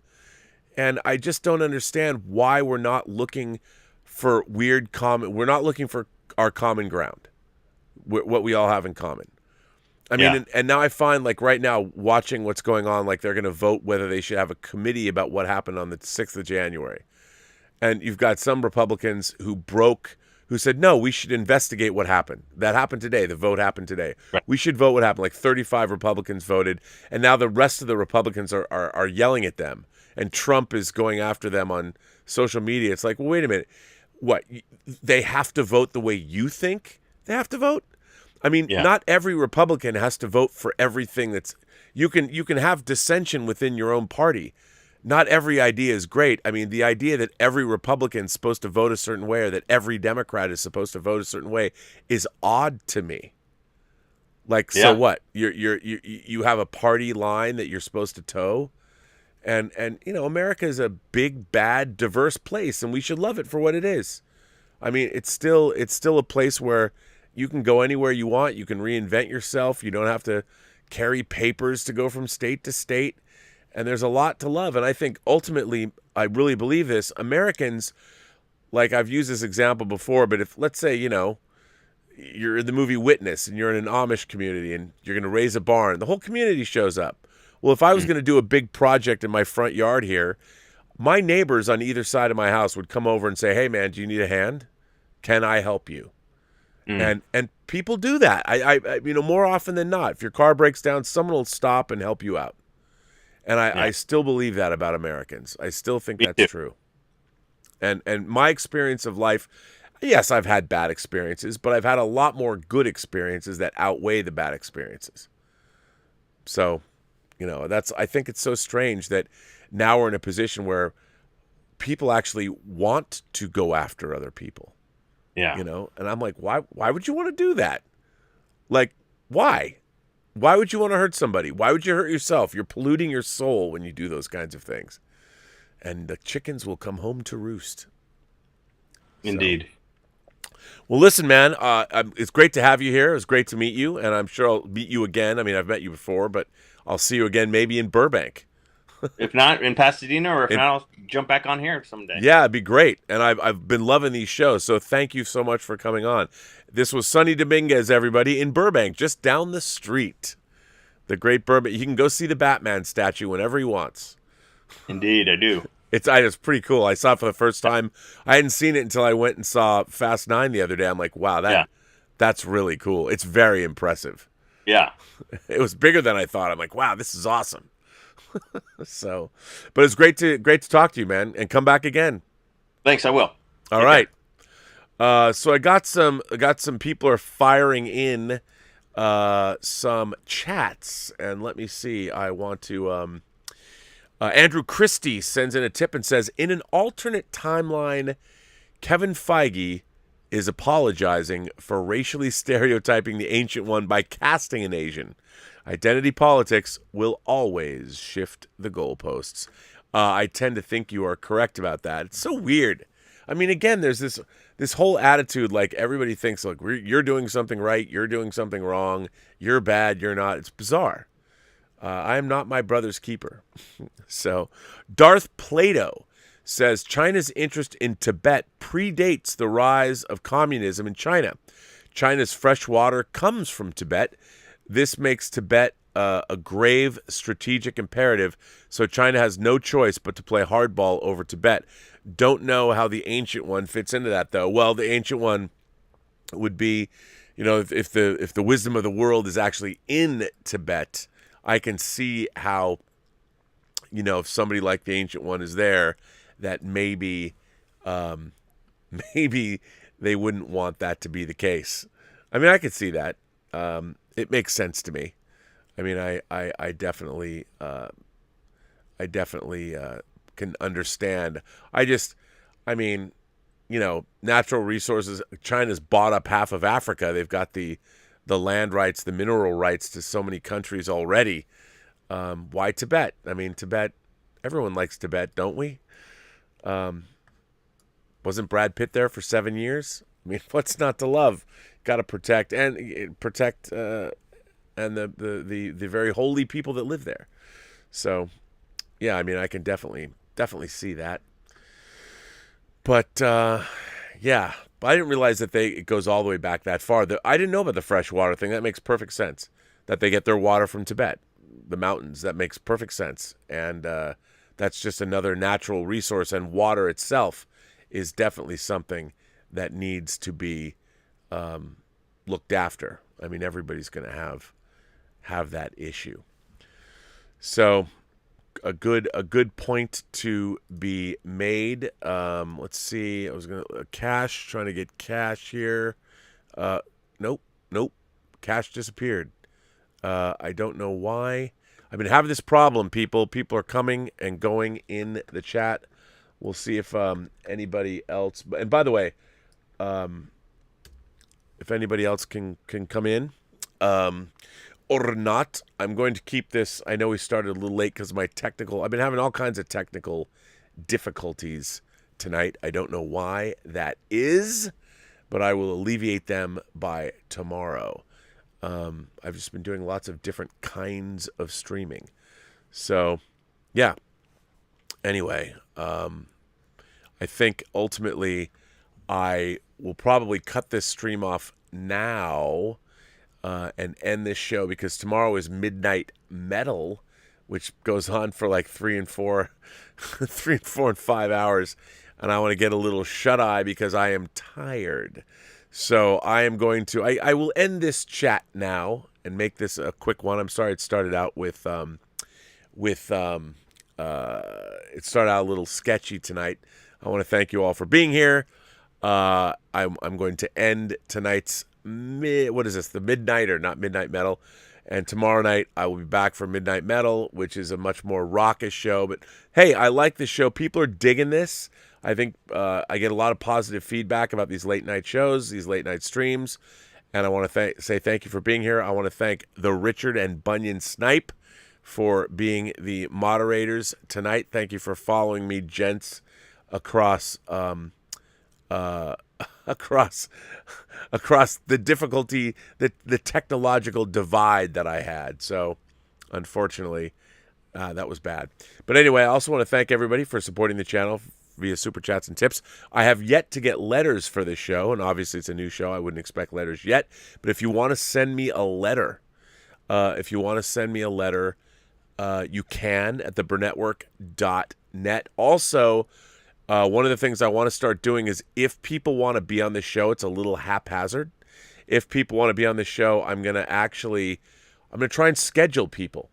And I just don't understand why we're not looking for we're not looking for our common ground, what we all have in common. I mean, and now I find, like, right now, watching what's going on, like, they're going to vote whether they should have a committee about what happened on the 6th of January. And you've got some Republicans who said, no, we should investigate what happened. That happened today. The vote happened today. Right. We should vote what happened. Like, 35 Republicans voted, and now the rest of the Republicans are yelling at them. And Trump is going after them on social media. It's like, well, wait a minute. What? They have to vote the way you think they have to vote? I mean, not every Republican has to vote for everything that's you can have dissension within your own party. Not every idea is great. I mean, the idea that every Republican is supposed to vote a certain way or that every Democrat is supposed to vote a certain way is odd to me. Like, so what? You have a party line that you're supposed to toe? And America is a big, bad, diverse place, and we should love it for what it is. I mean, it's still a place where you can go anywhere you want. You can reinvent yourself. You don't have to carry papers to go from state to state. And there's a lot to love. And I think ultimately, I really believe this, Americans, like I've used this example before, but if, let's say, you're in the movie Witness and you're in an Amish community and you're going to raise a barn, the whole community shows up. Well, if I was going to do a big project in my front yard here, my neighbors on either side of my house would come over and say, hey, man, do you need a hand? Can I help you? And people do that. I more often than not, if your car breaks down, someone will stop and help you out. And I still believe that about Americans. I still think that's true. And my experience of life, yes, I've had bad experiences, but I've had a lot more good experiences that outweigh the bad experiences. So, I think it's so strange that now we're in a position where people actually want to go after other people. Yeah. And I'm like, why would you want to do that? Like, why? Why would you want to hurt somebody? Why would you hurt yourself? You're polluting your soul when you do those kinds of things. And the chickens will come home to roost. Indeed. So. Well, listen, man, it's great to have you here. It's great to meet you, and I'm sure I'll meet you again. I mean, I've met you before, but I'll see you again maybe in Burbank. If not in Pasadena, or if not, I'll jump back on here someday. Yeah, it'd be great. And I've been loving these shows, so thank you so much for coming on. This was Sonny Dominguez, everybody, in Burbank, just down the street. The great Burbank. You can go see the Batman statue whenever he wants. Indeed, I do. It's pretty cool. I saw it for the first time. I hadn't seen it until I went and saw Fast 9 the other day. I'm like, wow, that's really cool. It's very impressive. Yeah. It was bigger than I thought. I'm like, wow, this is awesome. So, but it's great to talk to you, man, and come back again. Thanks, I will. All right. So I got some people are firing in some chats, and let me see. I want to Andrew Christie sends in a tip and says, in an alternate timeline, Kevin Feige is apologizing for racially stereotyping the Ancient One by casting an Asian. Identity politics will always shift the goalposts. I tend to think you are correct about that. It's so weird. I mean, again, there's this whole attitude like everybody thinks like you're doing something right, you're doing something wrong, you're bad, you're not. It's bizarre. I am not my brother's keeper. So, Darth Plato says China's interest in Tibet predates the rise of communism in China. China's fresh water comes from Tibet. This makes Tibet a grave strategic imperative, so China has no choice but to play hardball over Tibet. Don't know how the Ancient One fits into that, though. Well, the Ancient One would be, if the wisdom of the world is actually in Tibet, I can see how, if somebody like the Ancient One is there, that maybe they wouldn't want that to be the case. I mean, I could see that. It makes sense to me. I mean, I definitely can understand. Natural resources. China's bought up half of Africa. They've got the land rights, the mineral rights to so many countries already. Why Tibet? I mean, Tibet, everyone likes Tibet, don't we? Wasn't Brad Pitt there for 7 years? I mean, what's not to love? Got to protect and the very holy people that live there. So, yeah, I mean, I can definitely see that. But yeah, but I didn't realize that it goes all the way back that far. I didn't know about the fresh water thing. That makes perfect sense. That they get their water from Tibet, the mountains. That makes perfect sense. And that's just another natural resource. And water itself is definitely something that needs to be looked after. I mean, everybody's going to have that issue. So a good point to be made. Let's see. I was going to trying to get Cash here. Nope. Cash disappeared. I don't know why. I've been having this problem, people. People are coming and going in the chat. We'll see if anybody else. And by the way, if anybody else can come in or not, I'm going to keep this. I know we started a little late because of my technical. I've been having all kinds of technical difficulties tonight. I don't know why that is, but I will alleviate them by tomorrow. I've just been doing lots of different kinds of streaming. So, yeah. Anyway, I think ultimately I will probably cut this stream off now and end this show because tomorrow is Midnight Metal, which goes on for like 3 and 4 and 5 hours. And I want to get a little shut-eye because I am tired. So I am going to. I will end this chat now and make this a quick one. I'm sorry it started out it started out a little sketchy tonight. I want to thank you all for being here. I'm going to end tonight's the Midnighter, not Midnight Metal. And tomorrow night I will be back for Midnight Metal, which is a much more raucous show. But hey, I like this show. People are digging this. I think I get a lot of positive feedback about these late night shows, these late night streams. And I want to say thank you for being here. I want to thank the Richard and Bunyan Snipe for being the moderators tonight. Thank you for following me, gents, across the difficulty, the technological divide that I had. So, unfortunately, that was bad. But anyway, I also want to thank everybody for supporting the channel via super chats and tips. I have yet to get letters for this show, and obviously it's a new show. I wouldn't expect letters yet. But if you want to send me a letter, you can at the Burnettwork.net. Also, one of the things I want to start doing is if people want to be on the show, it's a little haphazard. If people want to be on the show, I'm going to try and schedule people.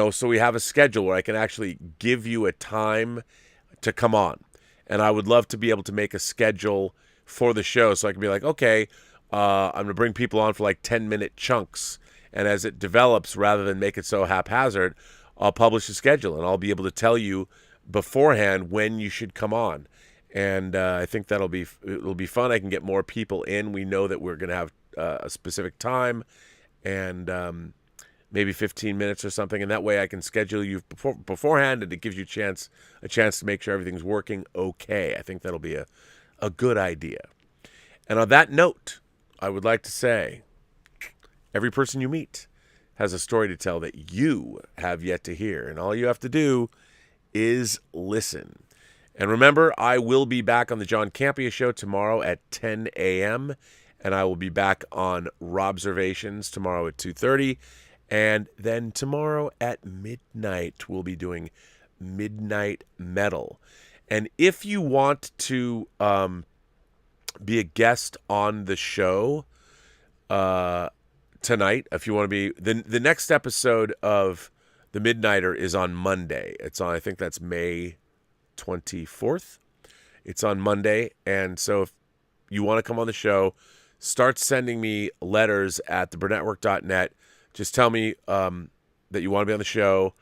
So we have a schedule where I can actually give you a time to come on. And I would love to be able to make a schedule for the show so I can be like, okay, I'm going to bring people on for like 10-minute chunks. And as it develops, rather than make it so haphazard, I'll publish a schedule and I'll be able to tell you beforehand when you should come on. And I think it'll be fun. I can get more people in. We know that we're going to have a specific time and maybe 15 minutes or something. And that way I can schedule you beforehand, and it gives you a chance to make sure everything's working okay. I think that'll be a good idea. And on that note, I would like to say, every person you meet has a story to tell that you have yet to hear. And all you have to do is listen. And remember, I will be back on the John Campea Show tomorrow at 10 a.m. And I will be back on Robservations tomorrow at 2:30. And then tomorrow at midnight, we'll be doing Midnight Metal. And if you want to be a guest on the show tonight, if you want to be... The next episode of The Midnighter is on Monday. It's on, I think that's May 24th. It's on Monday. And so if you want to come on the show, start sending me letters at theburnettwork.net. Just tell me that you want to be on the show,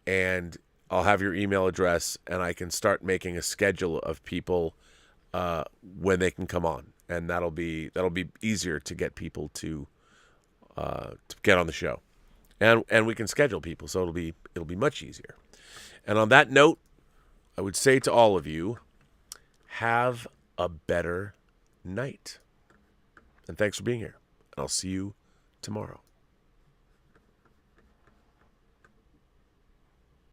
and I'll have your email address, and I can start making a schedule of people when they can come on, and that'll be easier to get people to get on the show, and we can schedule people, so it'll be much easier. And on that note, I would say to all of you, have a better night, and thanks for being here. And I'll see you tomorrow.